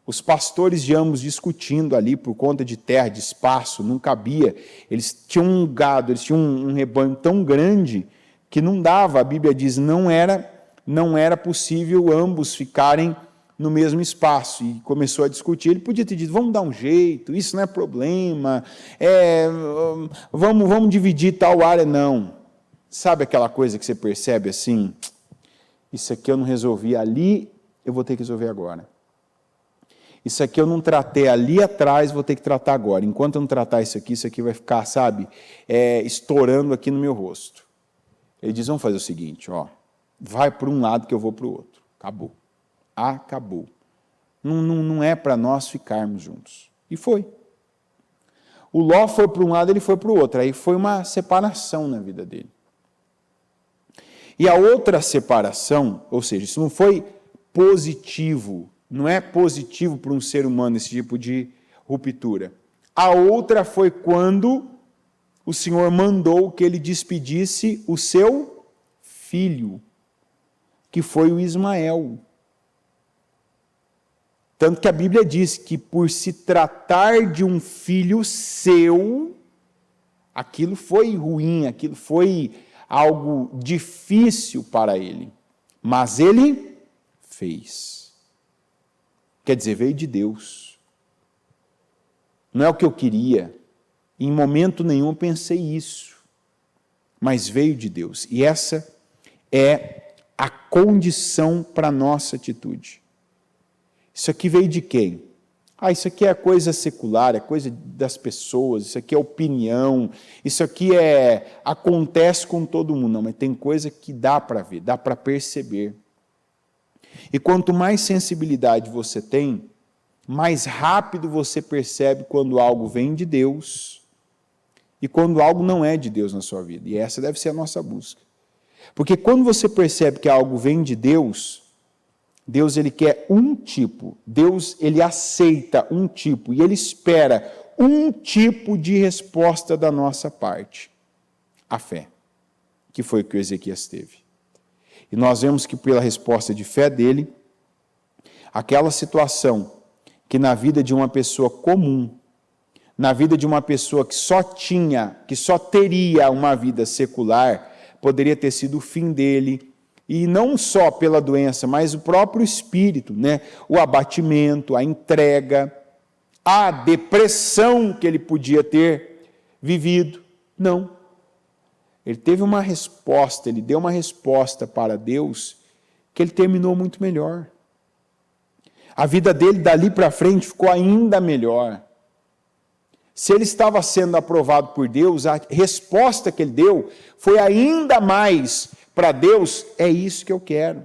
Os pastores de ambos discutindo ali por conta de terra, de espaço, não cabia. Eles tinham um gado, eles tinham um rebanho tão grande que não dava, a Bíblia diz, não era possível ambos ficarem no mesmo espaço, e começou a discutir. Ele podia ter dito, vamos dar um jeito, isso não é problema, vamos dividir tal área. Não. Sabe aquela coisa que você percebe assim, isso aqui eu não resolvi ali, eu vou ter que resolver agora. Isso aqui eu não tratei ali atrás, vou ter que tratar agora. Enquanto eu não tratar isso aqui vai ficar, sabe, estourando aqui no meu rosto. Ele diz, vamos fazer o seguinte, vai para um lado que eu vou para o outro. Acabou. Não é para nós ficarmos juntos. E foi. O Ló foi para um lado, ele foi para o outro. Aí foi uma separação na vida dele. E a outra separação, ou seja, isso não foi positivo, não é positivo para um ser humano esse tipo de ruptura. A outra foi quando o Senhor mandou que ele despedisse o seu filho, que foi o Ismael. Tanto que a Bíblia diz que, por se tratar de um filho seu, aquilo foi ruim, aquilo foi algo difícil para ele. Mas ele fez. Quer dizer, veio de Deus. Não é o que eu queria. Em momento nenhum eu pensei isso. Mas veio de Deus. E essa é a condição para a nossa atitude. Isso aqui veio de quem? Isso aqui é coisa secular, é coisa das pessoas, isso aqui é opinião, isso aqui acontece com todo mundo. Não, mas tem coisa que dá para ver, dá para perceber. E quanto mais sensibilidade você tem, mais rápido você percebe quando algo vem de Deus e quando algo não é de Deus na sua vida. E essa deve ser a nossa busca. Porque quando você percebe que algo vem de Deus, Deus ele quer um tipo, Deus ele aceita um tipo e ele espera um tipo de resposta da nossa parte, a fé, que foi o que o Ezequias teve. E nós vemos que pela resposta de fé dele, aquela situação que na vida de uma pessoa comum, na vida de uma pessoa que só teria uma vida secular, poderia ter sido o fim dele. E não só pela doença, mas o próprio espírito, né? O abatimento, a entrega, a depressão que ele podia ter vivido. Não. Ele teve uma resposta, ele deu uma resposta para Deus que ele terminou muito melhor. A vida dele dali para frente ficou ainda melhor. Se ele estava sendo aprovado por Deus, a resposta que ele deu foi ainda mais para Deus: é isso que eu quero.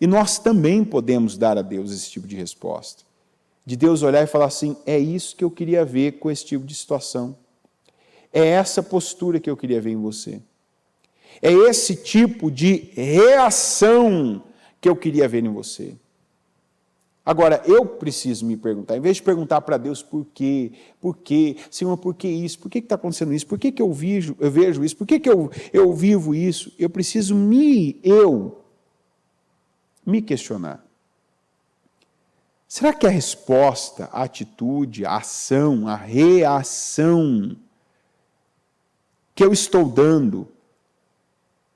E nós também podemos dar a Deus esse tipo de resposta. De Deus olhar e falar assim: é isso que eu queria ver com esse tipo de situação. É essa postura que eu queria ver em você. É esse tipo de reação que eu queria ver em você. Agora, eu preciso me perguntar, em vez de perguntar para Deus por quê, Senhor, por que isso, por que está acontecendo isso, por que eu vejo isso, por que eu vivo isso, eu preciso me questionar. Será que a resposta, a atitude, a ação, a reação que eu estou dando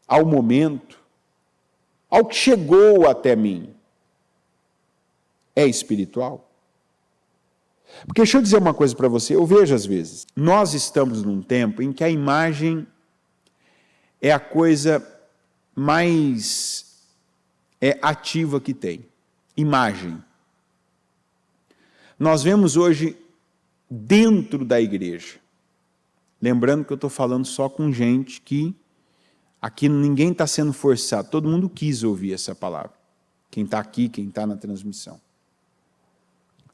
ao momento, ao que chegou até mim, é espiritual? Porque deixa eu dizer uma coisa para você, eu vejo às vezes, nós estamos num tempo em que a imagem é a coisa mais ativa que tem. Imagem. Nós vemos hoje dentro da igreja, lembrando que eu estou falando só com gente que, aqui ninguém está sendo forçado, todo mundo quis ouvir essa palavra, quem está aqui, quem está na transmissão.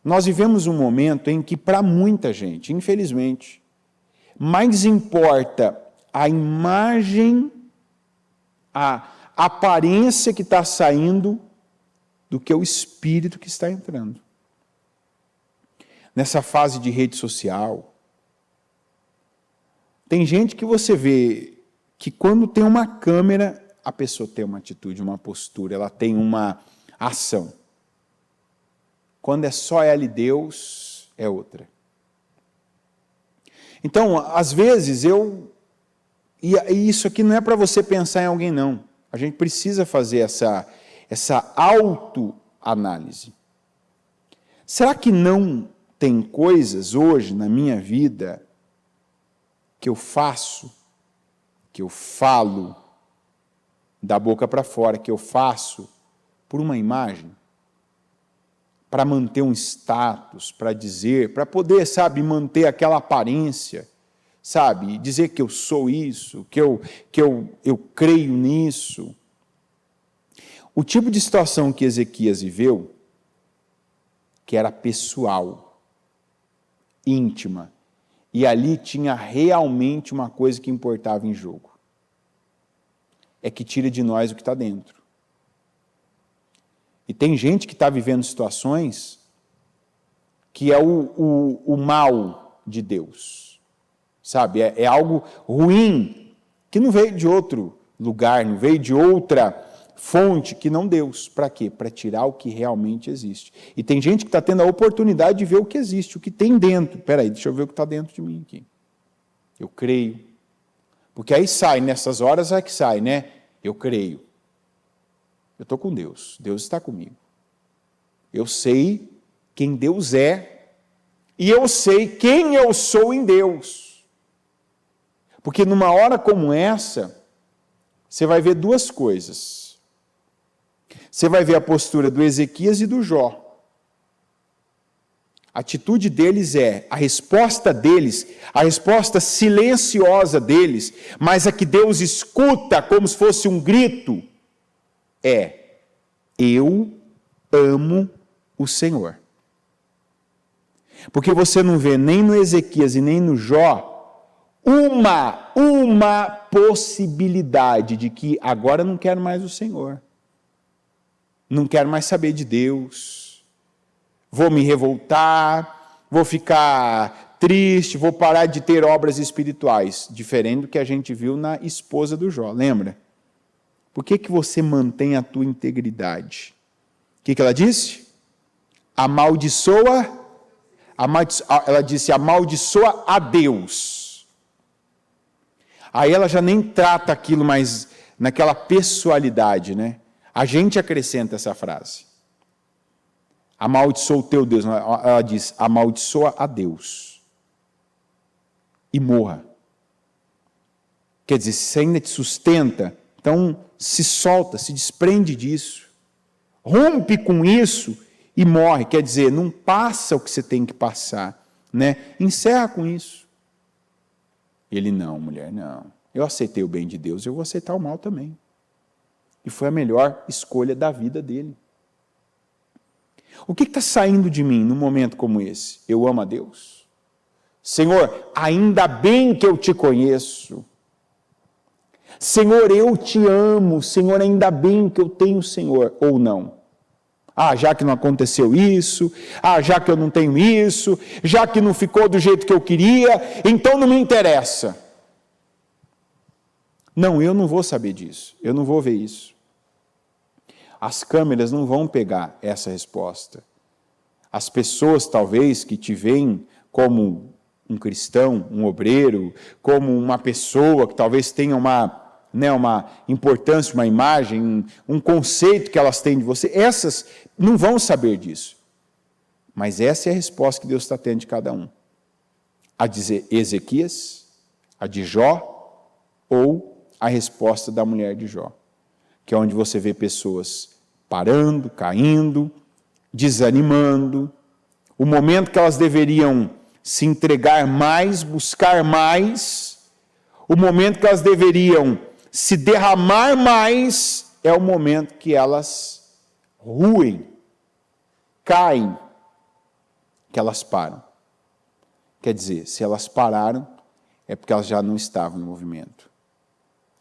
Nós vivemos um momento em que, para muita gente, infelizmente, mais importa a imagem, a aparência que está saindo, do que o espírito que está entrando. Nessa fase de rede social, tem gente que você vê que quando tem uma câmera, a pessoa tem uma atitude, uma postura, ela tem uma ação. Quando é só ela e Deus, é outra. Então, às vezes, e isso aqui não é para você pensar em alguém, não. A gente precisa fazer essa autoanálise. Será que não tem coisas hoje na minha vida que eu faço, que eu falo, da boca para fora, que eu faço por uma imagem? Para manter um status, para dizer, para poder, manter aquela aparência, dizer que eu sou isso, que eu creio nisso. O tipo de situação que Ezequias viveu, que era pessoal, íntima, e ali tinha realmente uma coisa que importava em jogo. É que tira de nós o que está dentro. E tem gente que está vivendo situações que é o mal de Deus, é algo ruim, que não veio de outro lugar, não veio de outra fonte que não Deus. Para quê? Para tirar o que realmente existe. E tem gente que está tendo a oportunidade de ver o que existe, o que tem dentro. Espera aí, deixa eu ver o que está dentro de mim aqui. Eu creio. Porque aí sai, nessas horas é que sai, né? Eu creio. Eu estou com Deus, Deus está comigo. Eu sei quem Deus é e eu sei quem eu sou em Deus. Porque numa hora como essa, você vai ver duas coisas. Você vai ver a postura do Ezequias e do Jó. A atitude deles a resposta deles, a resposta silenciosa deles, mas a que Deus escuta como se fosse um grito, eu amo o Senhor. Porque você não vê nem no Ezequias e nem no Jó uma possibilidade de que agora eu não quero mais o Senhor. Não quero mais saber de Deus. Vou me revoltar, vou ficar triste, vou parar de ter obras espirituais. Diferente do que a gente viu na esposa do Jó, lembra? Por que você mantém a tua integridade? O que ela disse? Ela disse, amaldiçoa a Deus. Aí ela já nem trata aquilo mais naquela pessoalidade, né? A gente acrescenta essa frase. Amaldiçoa o teu Deus. Ela diz, amaldiçoa a Deus. E morra. Quer dizer, se ainda te sustenta, então se solta, se desprende disso. Rompe com isso e morre. Quer dizer, não passa o que você tem que passar. né? Encerra com isso. Ele, não, mulher, não. Eu aceitei o bem de Deus, eu vou aceitar o mal também. E foi a melhor escolha da vida dele. O que está saindo de mim num momento como esse? Eu amo a Deus? Senhor, ainda bem que eu te conheço. Senhor, eu te amo. Senhor, ainda bem que eu tenho o Senhor. Ou não? Ah, já que não aconteceu isso, já que eu não tenho isso, já que não ficou do jeito que eu queria, então não me interessa. Não, eu não vou saber disso, eu não vou ver isso. As câmeras não vão pegar essa resposta. As pessoas, talvez, que te veem como um cristão, um obreiro, como uma pessoa que talvez tenha uma importância, uma imagem, um conceito que elas têm de você, essas não vão saber disso. Mas essa é a resposta que Deus está tendo de cada um. A de Ezequias, a de Jó, ou a resposta da mulher de Jó, que é onde você vê pessoas parando, caindo, desanimando, o momento que elas deveriam se entregar mais, buscar mais, o momento que elas deveriam se derramar mais, é o momento que elas ruem, caem, que elas param. Quer dizer, se elas pararam, é porque elas já não estavam em movimento.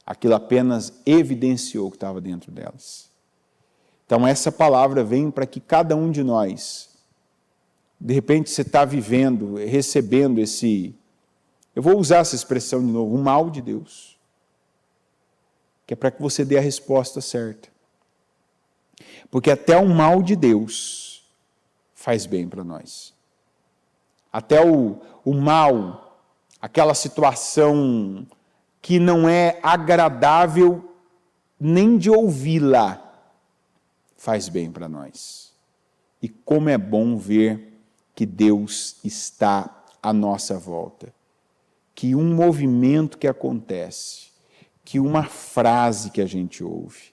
Aquilo apenas evidenciou o que estava dentro delas. Então essa palavra vem para que cada um de nós, de repente você está vivendo, recebendo esse, eu vou usar essa expressão de novo, o mal de Deus, que é para que você dê a resposta certa. Porque até o mal de Deus faz bem para nós. Até o mal, aquela situação que não é agradável nem de ouvi-la, faz bem para nós. E como é bom ver que Deus está à nossa volta. Que um movimento que acontece, que uma frase que a gente ouve,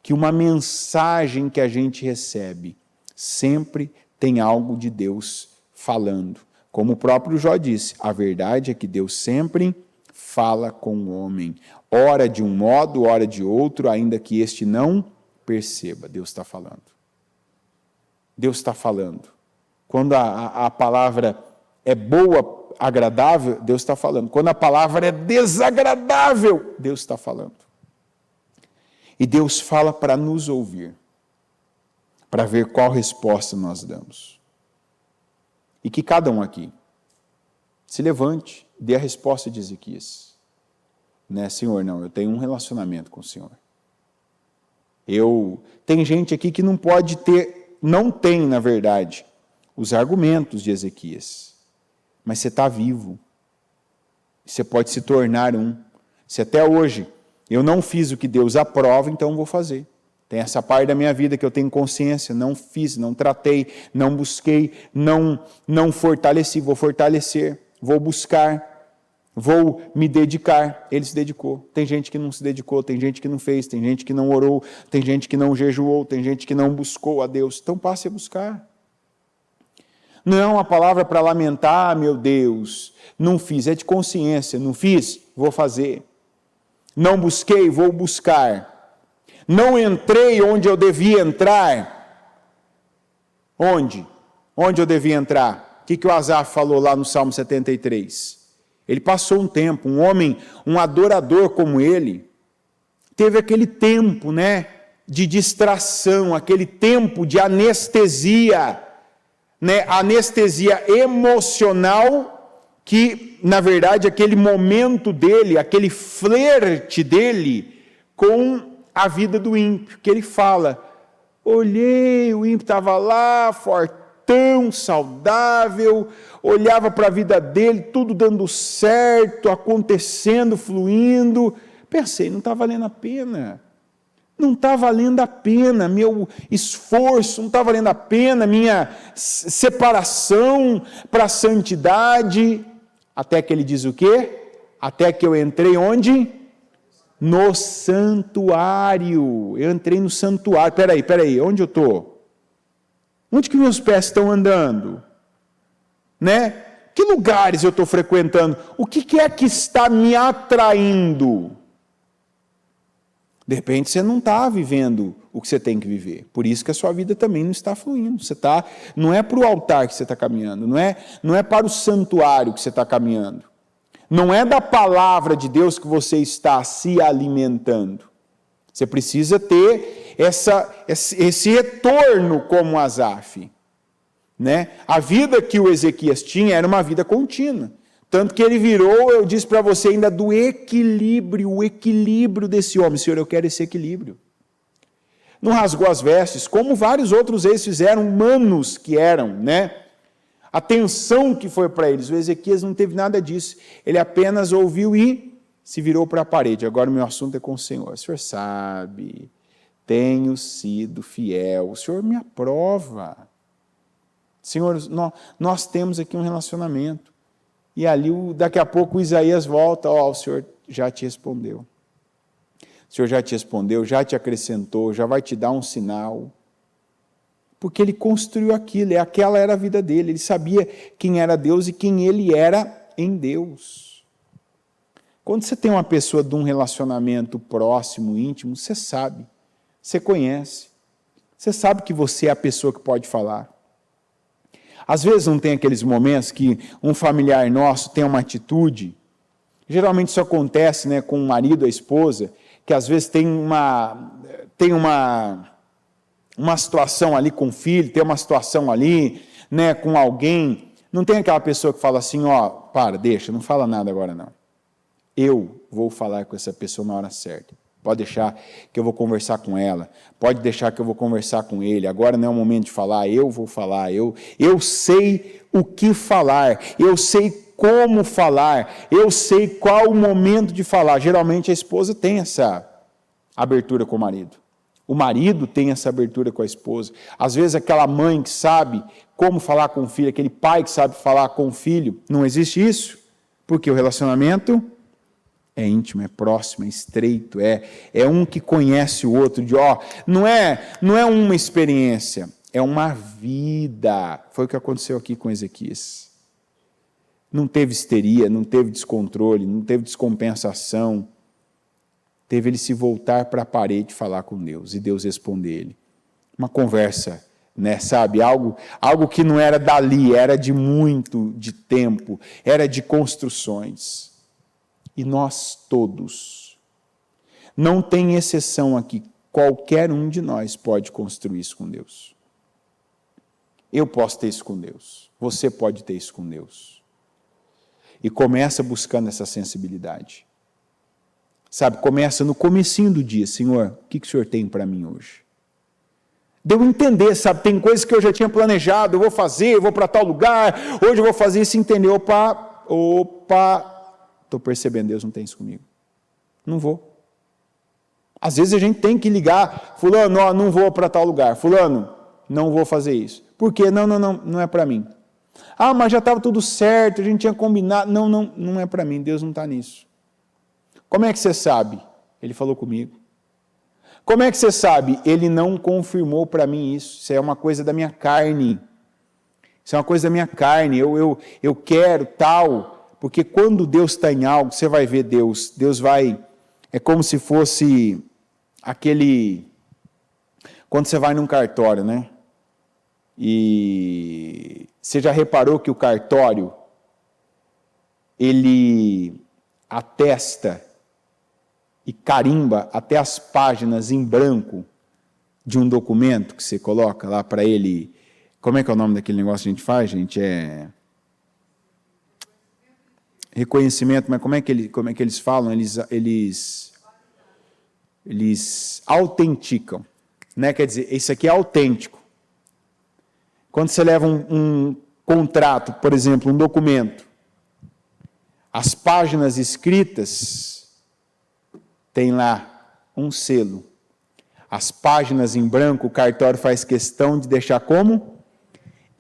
que uma mensagem que a gente recebe, sempre tem algo de Deus falando. Como o próprio Jó disse, a verdade é que Deus sempre fala com o homem, ora de um modo, ora de outro, ainda que este não perceba. Deus está falando. Deus está falando. Quando a palavra é boa, agradável, Deus está falando. Quando a palavra é desagradável, Deus está falando. E Deus fala para nos ouvir, para ver qual resposta nós damos. E que cada um aqui se levante, dê a resposta de Ezequias. Né, Senhor, não, eu tenho um relacionamento com o Senhor. Tem gente aqui que não pode ter, não tem, na verdade, os argumentos de Ezequias. Mas você está vivo. Você pode se tornar um. Se até hoje eu não fiz o que Deus aprova, então vou fazer. Tem essa parte da minha vida que eu tenho consciência, não fiz, não tratei, não busquei, não fortaleci, vou fortalecer, vou buscar, vou me dedicar. Ele se dedicou. Tem gente que não se dedicou, tem gente que não fez, tem gente que não orou, tem gente que não jejuou, tem gente que não buscou a Deus. Então passe a buscar. Não é uma palavra para lamentar, meu Deus, não fiz, é de consciência, não fiz, vou fazer. Não busquei, vou buscar. Não entrei onde eu devia entrar. Onde? Onde eu devia entrar? O que o Asaf falou lá no Salmo 73? Ele passou um tempo, um homem, um adorador como ele, teve aquele tempo, de distração, aquele tempo de anestesia, anestesia emocional, que, na verdade, aquele momento dele, aquele flerte dele com a vida do ímpio, que ele fala, olhei, o ímpio estava lá, fortão, saudável, olhava para a vida dele, tudo dando certo, acontecendo, fluindo, pensei, não está valendo a pena. Não está valendo a pena meu esforço, não está valendo a pena minha separação para a santidade. Até que ele diz o quê? Até que eu entrei onde? No santuário. Eu entrei no santuário. Peraí, onde eu estou? Onde que meus pés estão andando? Que lugares eu estou frequentando? O que é que está me atraindo? De repente você não está vivendo o que você tem que viver. Por isso que a sua vida também não está fluindo. Não é para o altar que você está caminhando, não é para o santuário que você está caminhando. Não é da palavra de Deus que você está se alimentando. Você precisa ter esse retorno como Asaf. Né? A vida que o Ezequias tinha era uma vida contínua. Tanto que ele virou, eu disse para você ainda, do equilíbrio, o equilíbrio desse homem. Senhor, eu quero esse equilíbrio. Não rasgou as vestes, como vários outros eles fizeram, humanos que eram, né? A tensão que foi para eles. O Ezequias não teve nada disso. Ele apenas ouviu e se virou para a parede. Agora o meu assunto é com o Senhor. O Senhor sabe, tenho sido fiel. O Senhor me aprova. Senhor, nós temos aqui um relacionamento. E ali, daqui a pouco, o Isaías volta, o Senhor já te respondeu. O Senhor já te respondeu, já te acrescentou, já vai te dar um sinal. Porque ele construiu aquilo, aquela era a vida dele. Ele sabia quem era Deus e quem ele era em Deus. Quando você tem uma pessoa de um relacionamento próximo, íntimo, você sabe, você conhece. Você sabe que você é a pessoa que pode falar. Às vezes não tem aqueles momentos que um familiar nosso tem uma atitude, geralmente isso acontece, né, com o marido, a esposa, que às vezes tem uma situação ali com o filho, tem uma situação ali, né, com alguém, não tem aquela pessoa que fala assim, deixa, não fala nada agora não. Eu vou falar com essa pessoa na hora certa. Pode deixar que eu vou conversar com ela. Pode deixar que eu vou conversar com ele. Agora não é o momento de falar, eu vou falar. Eu sei o que falar. Eu sei como falar. Eu sei qual o momento de falar. Geralmente a esposa tem essa abertura com o marido. O marido tem essa abertura com a esposa. Às vezes aquela mãe que sabe como falar com o filho, aquele pai que sabe falar com o filho. Não existe isso. Porque o relacionamento é íntimo, é próximo, é estreito, é um que conhece o outro, não é uma experiência, é uma vida. Foi o que aconteceu aqui com Ezequias. Não teve histeria, não teve descontrole, não teve descompensação. Teve ele se voltar para a parede e falar com Deus, e Deus responder ele. Uma conversa, né, sabe? Algo que não era dali, era de muito de tempo, era de construções. E nós todos, não tem exceção aqui, qualquer um de nós pode construir isso com Deus. Eu posso ter isso com Deus, você pode ter isso com Deus. E começa buscando essa sensibilidade. Sabe, começa no comecinho do dia, Senhor, o que o Senhor tem para mim hoje? Deu entender, sabe, tem coisas que eu já tinha planejado, eu vou fazer, eu vou para tal lugar, hoje eu vou fazer isso, entender, opa, estou percebendo, Deus não tem isso comigo. Não vou. Às vezes a gente tem que ligar, fulano, não vou para tal lugar, fulano, não vou fazer isso. Por quê? Não é para mim. Mas já estava tudo certo, a gente tinha combinado. Não é para mim, Deus não está nisso. Como é que você sabe? Ele falou comigo. Como é que você sabe? Ele não confirmou para mim isso. Isso é uma coisa da minha carne. Isso é uma coisa da minha carne. Eu quero tal. Porque quando Deus está em algo, você vai ver Deus. Deus vai... É como se fosse aquele... Quando você vai num cartório, né? E você já reparou que o cartório, ele atesta e carimba até as páginas em branco de um documento que você coloca lá para ele... Como é que é o nome daquele negócio que a gente faz, gente? Reconhecimento, mas como é que eles falam? Eles autenticam, né? Quer dizer, isso aqui é autêntico. Quando você leva um contrato, por exemplo, um documento, as páginas escritas tem lá um selo. As páginas em branco, o cartório faz questão de deixar como?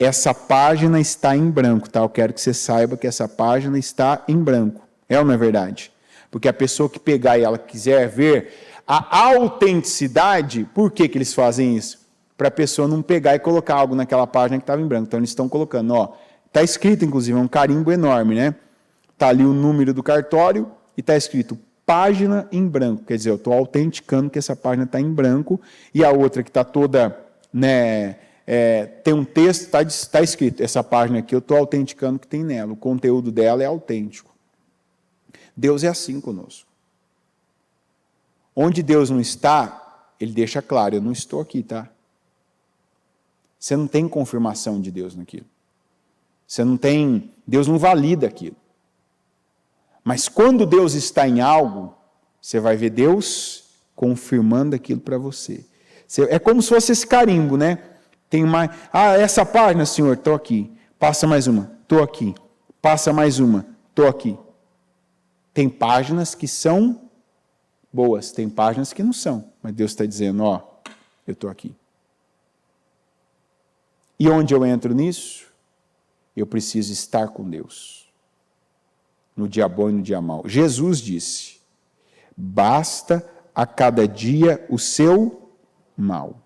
Essa página está em branco, tá? Eu quero que você saiba que essa página está em branco. É ou não é verdade? Porque a pessoa que pegar e ela quiser ver a autenticidade, por que eles fazem isso? Para a pessoa não pegar e colocar algo naquela página que estava em branco. Então, eles estão colocando, Está escrito, inclusive, é um carimbo enorme, né? Está ali o número do cartório e está escrito página em branco. Quer dizer, eu estou autenticando que essa página está em branco e a outra que está toda, né, tem um texto, está escrito, essa página aqui eu estou autenticando que tem nela. O conteúdo dela é autêntico. Deus é assim conosco. Onde Deus não está, Ele deixa claro, eu não estou aqui, tá? Você não tem confirmação de Deus naquilo. Você não tem, Deus não valida aquilo. Mas quando Deus está em algo, você vai ver Deus confirmando aquilo para você. É como se fosse esse carimbo, né? Tem mais, essa página, Senhor, estou aqui. Passa mais uma, estou aqui. Passa mais uma, estou aqui. Tem páginas que são boas, tem páginas que não são. Mas Deus está dizendo, eu estou aqui. E onde eu entro nisso? Eu preciso estar com Deus. No dia bom e no dia mau. Jesus disse, basta a cada dia o seu mal.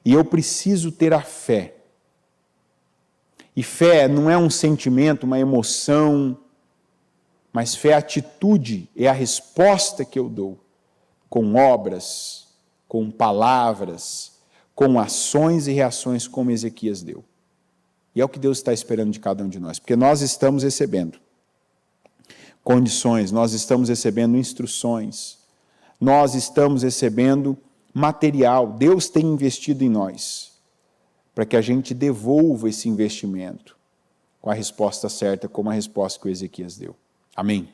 E eu preciso ter a fé. E fé não é um sentimento, uma emoção, mas fé é atitude, é a resposta que eu dou, com obras, com palavras, com ações e reações como Ezequias deu. E é o que Deus está esperando de cada um de nós, porque nós estamos recebendo condições, nós estamos recebendo instruções, nós estamos recebendo material, Deus tem investido em nós, para que a gente devolva esse investimento com a resposta certa, como a resposta que o Ezequias deu. Amém?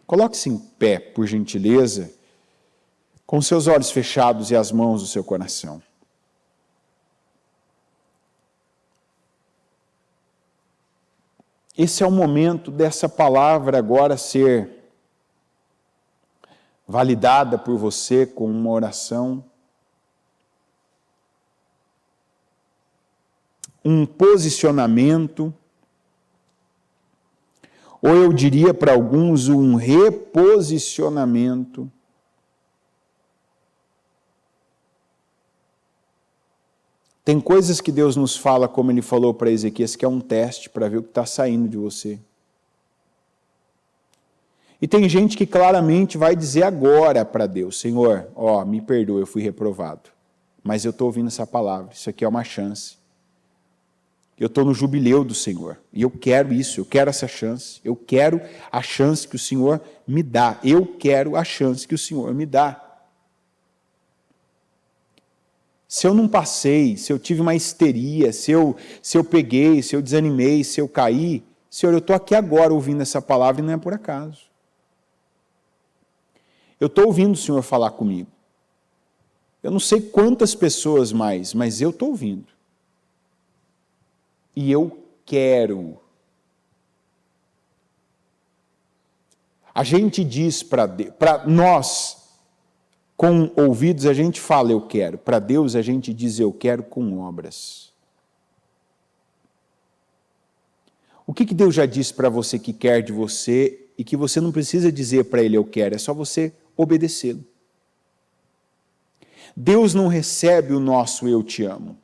Coloque-se em pé, por gentileza, com seus olhos fechados e as mãos do seu coração. Esse é o momento dessa palavra agora ser validada por você com uma oração, um posicionamento, ou eu diria para alguns um reposicionamento. Tem coisas que Deus nos fala, como Ele falou para Ezequias, que é um teste para ver o que está saindo de você. E tem gente que claramente vai dizer agora para Deus, Senhor, me perdoa, eu fui reprovado. Mas eu estou ouvindo essa palavra, isso aqui é uma chance. Eu estou no jubileu do Senhor, e eu quero isso, eu quero essa chance. Eu quero a chance que o Senhor me dá. Eu quero a chance que o Senhor me dá. Se eu não passei, se eu tive uma histeria, se eu peguei, se eu desanimei, se eu caí, Senhor, eu estou aqui agora ouvindo essa palavra e não é por acaso. Eu estou ouvindo o Senhor falar comigo. Eu não sei quantas pessoas mais, mas eu estou ouvindo. E eu quero. A gente diz para nós, com ouvidos a gente fala eu quero, para Deus a gente diz eu quero com obras. O que Deus já disse para você que quer de você e que você não precisa dizer para Ele eu quero, é só você obedecê-lo. Deus não recebe o nosso eu te amo.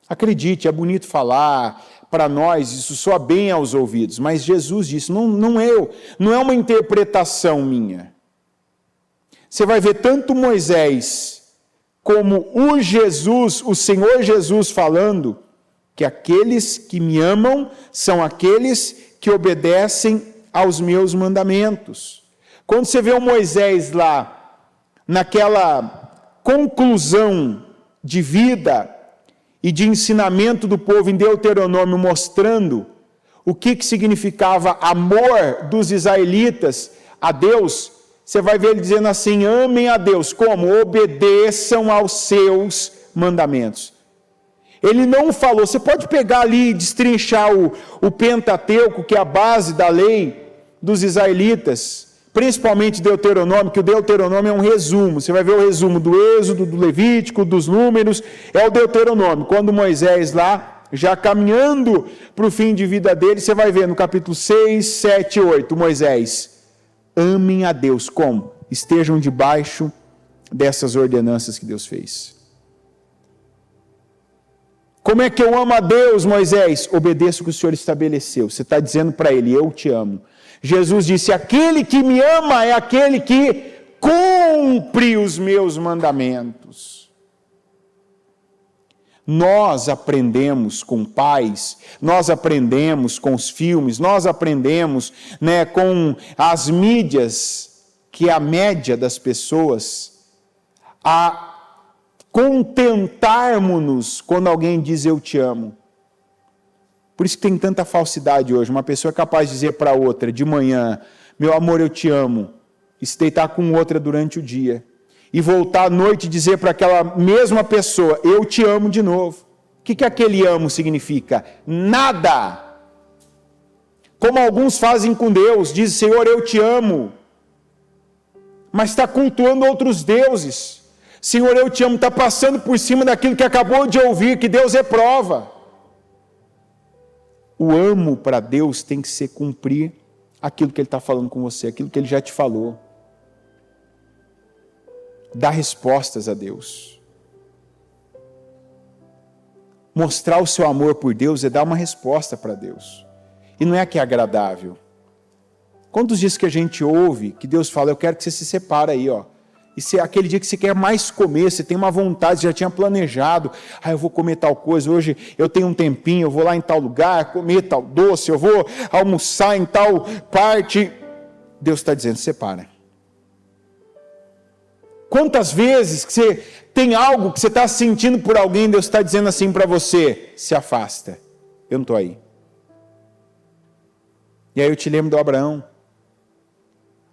Acredite, é bonito falar, para nós isso soa bem aos ouvidos, mas Jesus disse, não é uma interpretação minha. Você vai ver tanto Moisés como o Senhor Jesus falando que aqueles que me amam são aqueles que obedecem aos meus mandamentos. Quando você vê o Moisés lá, naquela conclusão de vida e de ensinamento do povo em Deuteronômio, mostrando o que significava amor dos israelitas a Deus, você vai ver ele dizendo assim, amem a Deus, como? Obedeçam aos seus mandamentos. Ele não falou, você pode pegar ali e destrinchar o Pentateuco, que é a base da lei dos israelitas, principalmente Deuteronômio, que o Deuteronômio é um resumo, você vai ver o resumo do Êxodo, do Levítico, dos Números, é o Deuteronômio. Quando Moisés lá, já caminhando para o fim de vida dele, você vai ver no capítulo 6, 7 e 8, Moisés, amem a Deus, como? Estejam debaixo dessas ordenanças que Deus fez. Como é que eu amo a Deus, Moisés? Obedeça o que o Senhor estabeleceu. Você está dizendo para ele, eu te amo. Jesus disse, aquele que me ama é aquele que cumpre os meus mandamentos. Nós aprendemos com pais, nós aprendemos com os filmes, nós aprendemos, com as mídias, que é a média das pessoas, a contentarmos-nos quando alguém diz eu te amo. Por isso que tem tanta falsidade hoje. Uma pessoa é capaz de dizer para outra de manhã, meu amor, eu te amo, e se deitar com outra durante o dia, e voltar à noite e dizer para aquela mesma pessoa, eu te amo de novo. O que aquele amo significa? Nada. Como alguns fazem com Deus, diz, Senhor, eu te amo, mas está cultuando outros deuses. Senhor, eu te amo, está passando por cima daquilo que acabou de ouvir, que Deus é prova. O amo para Deus tem que ser cumprir aquilo que Ele está falando com você, aquilo que Ele já te falou. Dar respostas a Deus. Mostrar o seu amor por Deus é dar uma resposta para Deus. E não é que é agradável. Quantos dias que a gente ouve que Deus fala, eu quero que você se separe aí, ó. E se é aquele dia que você quer mais comer, você tem uma vontade, você já tinha planejado, eu vou comer tal coisa, hoje eu tenho um tempinho, eu vou lá em tal lugar, comer tal doce, eu vou almoçar em tal parte. Deus está dizendo, separa. Quantas vezes que você tem algo que você está sentindo por alguém, Deus está dizendo assim para você, se afasta, eu não estou aí. E aí eu te lembro do Abraão,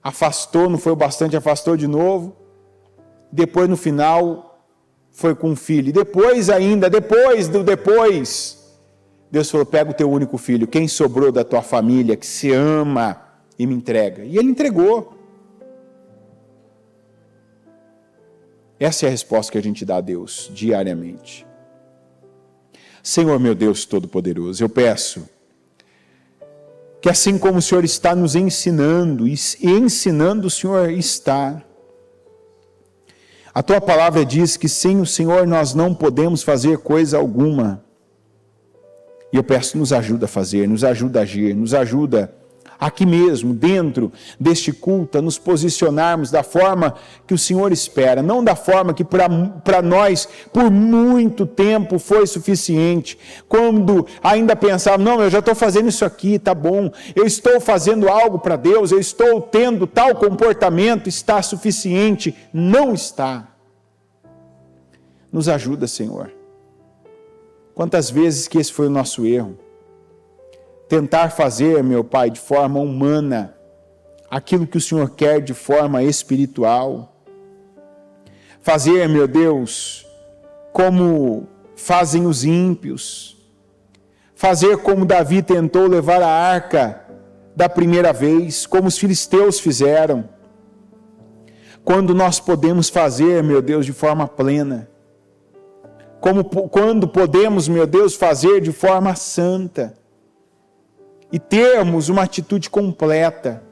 afastou, não foi o bastante, afastou de novo, depois no final foi com o filho, e depois ainda, depois, Deus falou, pega o teu único filho, quem sobrou da tua família, que se ama, e me entrega, e ele entregou. Essa é a resposta que a gente dá a Deus, diariamente. Senhor meu Deus Todo-Poderoso, eu peço, que assim como o Senhor está nos ensinando, e ensinando o Senhor está, a Tua palavra diz que sem o Senhor nós não podemos fazer coisa alguma. E eu peço, nos ajuda a fazer, nos ajuda a agir, nos ajuda aqui mesmo, dentro deste culto, a nos posicionarmos da forma que o Senhor espera, não da forma que para nós, por muito tempo, foi suficiente. Quando ainda pensava, não, eu já estou fazendo isso aqui, tá bom, eu estou fazendo algo para Deus, eu estou tendo tal comportamento, está suficiente. Não está. Nos ajuda, Senhor. Quantas vezes que esse foi o nosso erro? Tentar fazer, meu Pai, de forma humana, aquilo que o Senhor quer de forma espiritual. Fazer, meu Deus, como fazem os ímpios. Fazer como Davi tentou levar a arca da primeira vez, como os filisteus fizeram. Quando nós podemos fazer, meu Deus, de forma plena. Quando podemos, meu Deus, fazer de forma santa. E termos uma atitude completa.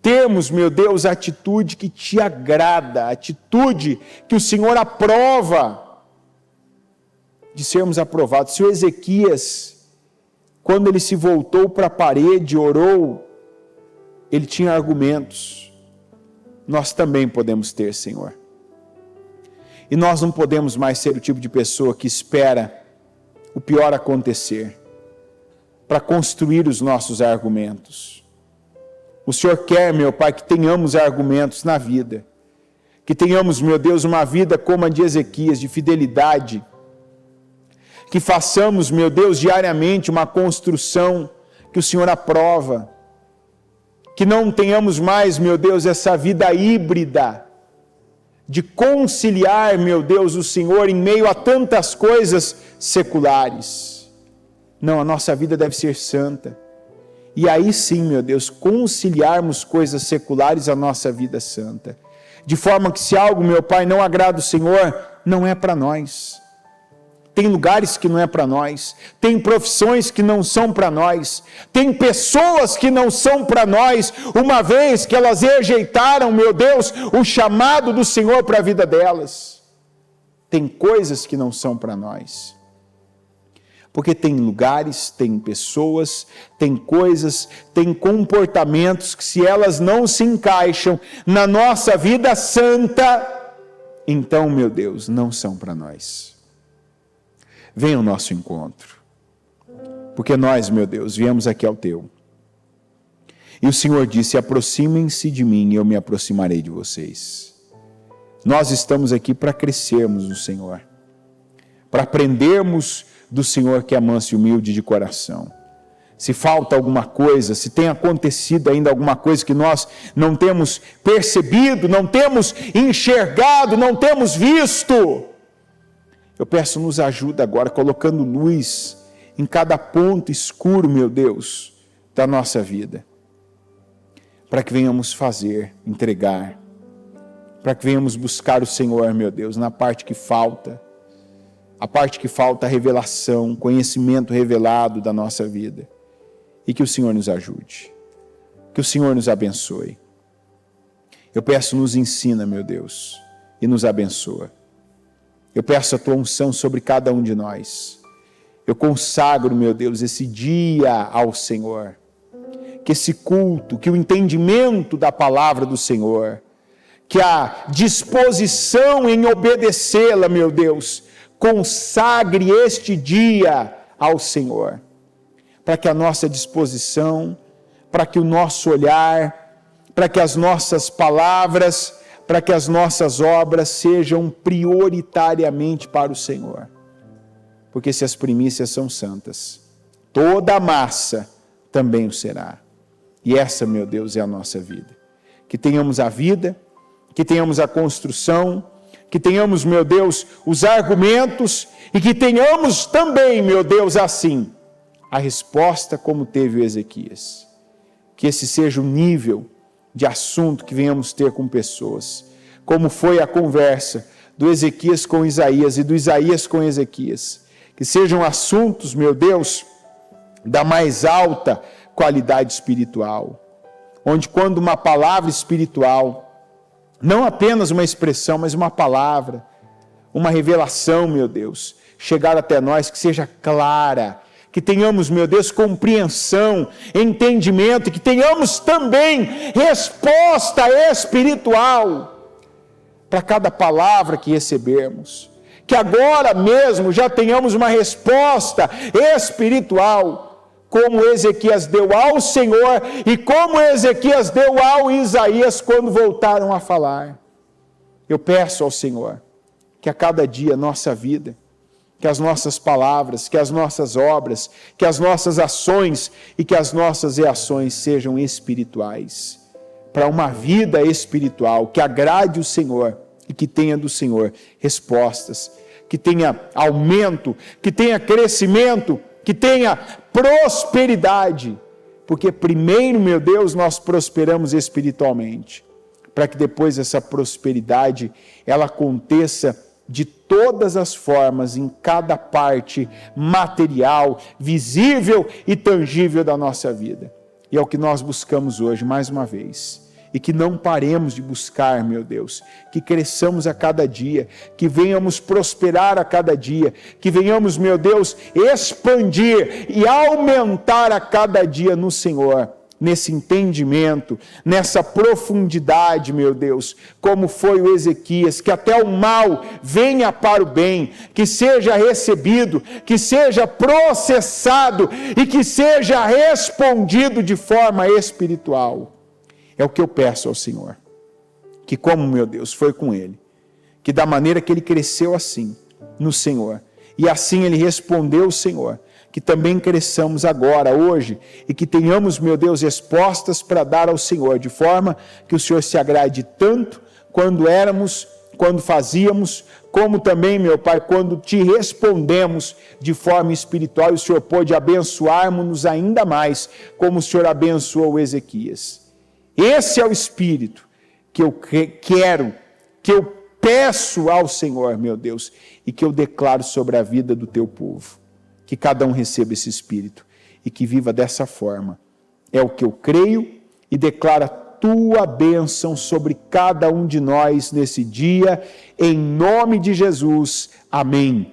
Termos, meu Deus, a atitude que te agrada, a atitude que o Senhor aprova, de sermos aprovados. O Senhor Ezequias, quando ele se voltou para a parede, orou, ele tinha argumentos. Nós também podemos ter, Senhor. E nós não podemos mais ser o tipo de pessoa que espera o pior acontecer para construir os nossos argumentos. O Senhor quer, meu Pai, que tenhamos argumentos na vida, que tenhamos, meu Deus, uma vida como a de Ezequias, de fidelidade, que façamos, meu Deus, diariamente uma construção que o Senhor aprova, que não tenhamos mais, meu Deus, essa vida híbrida, de conciliar, meu Deus, o Senhor em meio a tantas coisas seculares. Não, a nossa vida deve ser santa. E aí sim, meu Deus, conciliarmos coisas seculares à nossa vida santa. De forma que se algo, meu Pai, não agrada o Senhor, não é para nós. Tem lugares que não é para nós. Tem profissões que não são para nós. Tem pessoas que não são para nós, uma vez que elas rejeitaram, meu Deus, o chamado do Senhor para a vida delas. Tem coisas que não são para nós. Porque tem lugares, tem pessoas, tem coisas, tem comportamentos que, se elas não se encaixam na nossa vida santa, então, meu Deus, não são para nós. Venha ao nosso encontro, porque nós, meu Deus, viemos aqui ao Teu. E o Senhor disse: aproximem-se de mim e eu me aproximarei de vocês. Nós estamos aqui para crescermos no Senhor, para aprendermos do Senhor, que é manso e humilde de coração. Se falta alguma coisa, se tem acontecido ainda alguma coisa que nós não temos percebido, não temos enxergado, não temos visto, eu peço, nos ajuda agora, colocando luz em cada ponto escuro, meu Deus, da nossa vida, para que venhamos fazer, entregar, para que venhamos buscar o Senhor, meu Deus, na parte que falta, a parte que falta, a revelação, conhecimento revelado da nossa vida, e que o Senhor nos ajude, que o Senhor nos abençoe. Eu peço, nos ensina, meu Deus, e nos abençoa. Eu peço a Tua unção sobre cada um de nós. Eu consagro, meu Deus, esse dia ao Senhor, que esse culto, que o entendimento da palavra do Senhor, que a disposição em obedecê-la, meu Deus, consagre este dia ao Senhor, para que a nossa disposição, para que o nosso olhar, para que as nossas palavras, para que as nossas obras sejam prioritariamente para o Senhor. Porque se as primícias são santas, toda a massa também o será. E essa, meu Deus, é a nossa vida. Que tenhamos a vida, que tenhamos a construção, que tenhamos, meu Deus, os argumentos, e que tenhamos também, meu Deus, assim, a resposta como teve o Ezequias. Que esse seja o nível de assunto que venhamos ter com pessoas, como foi a conversa do Ezequias com Isaías e do Isaías com Ezequias. Que sejam assuntos, meu Deus, da mais alta qualidade espiritual, onde quando uma palavra espiritual, não apenas uma expressão, mas uma palavra, uma revelação, meu Deus, chegar até nós, que seja clara, que tenhamos, meu Deus, compreensão, entendimento, e que tenhamos também resposta espiritual para cada palavra que recebermos. Que agora mesmo já tenhamos uma resposta espiritual, como Ezequias deu ao Senhor e como Ezequias deu ao Isaías quando voltaram a falar. Eu peço ao Senhor que a cada dia nossa vida, que as nossas palavras, que as nossas obras, que as nossas ações e que as nossas reações sejam espirituais, para uma vida espiritual que agrade o Senhor e que tenha do Senhor respostas, que tenha aumento, que tenha crescimento, que tenha prosperidade, porque primeiro, meu Deus, nós prosperamos espiritualmente, para que depois essa prosperidade, ela aconteça de todas as formas, em cada parte material, visível e tangível da nossa vida. E é o que nós buscamos hoje, mais uma vez. E que não paremos de buscar, meu Deus, que cresçamos a cada dia, que venhamos prosperar a cada dia, que venhamos, meu Deus, expandir e aumentar a cada dia no Senhor, nesse entendimento, nessa profundidade, meu Deus, como foi o Ezequias, que até o mal venha para o bem, que seja recebido, que seja processado e que seja respondido de forma espiritual. É o que eu peço ao Senhor, que como, meu Deus, foi com ele, que da maneira que ele cresceu assim, no Senhor, e assim ele respondeu o Senhor, que também cresçamos agora, hoje, e que tenhamos, meu Deus, respostas para dar ao Senhor, de forma que o Senhor se agrade tanto quando éramos, quando fazíamos, como também, meu Pai, quando te respondemos de forma espiritual, e o Senhor pôde abençoarmos-nos ainda mais, como o Senhor abençoou Ezequias. Esse é o Espírito que eu quero, que eu peço ao Senhor, meu Deus, e que eu declaro sobre a vida do teu povo. Que cada um receba esse Espírito e que viva dessa forma. É o que eu creio e declaro a tua bênção sobre cada um de nós nesse dia, em nome de Jesus. Amém.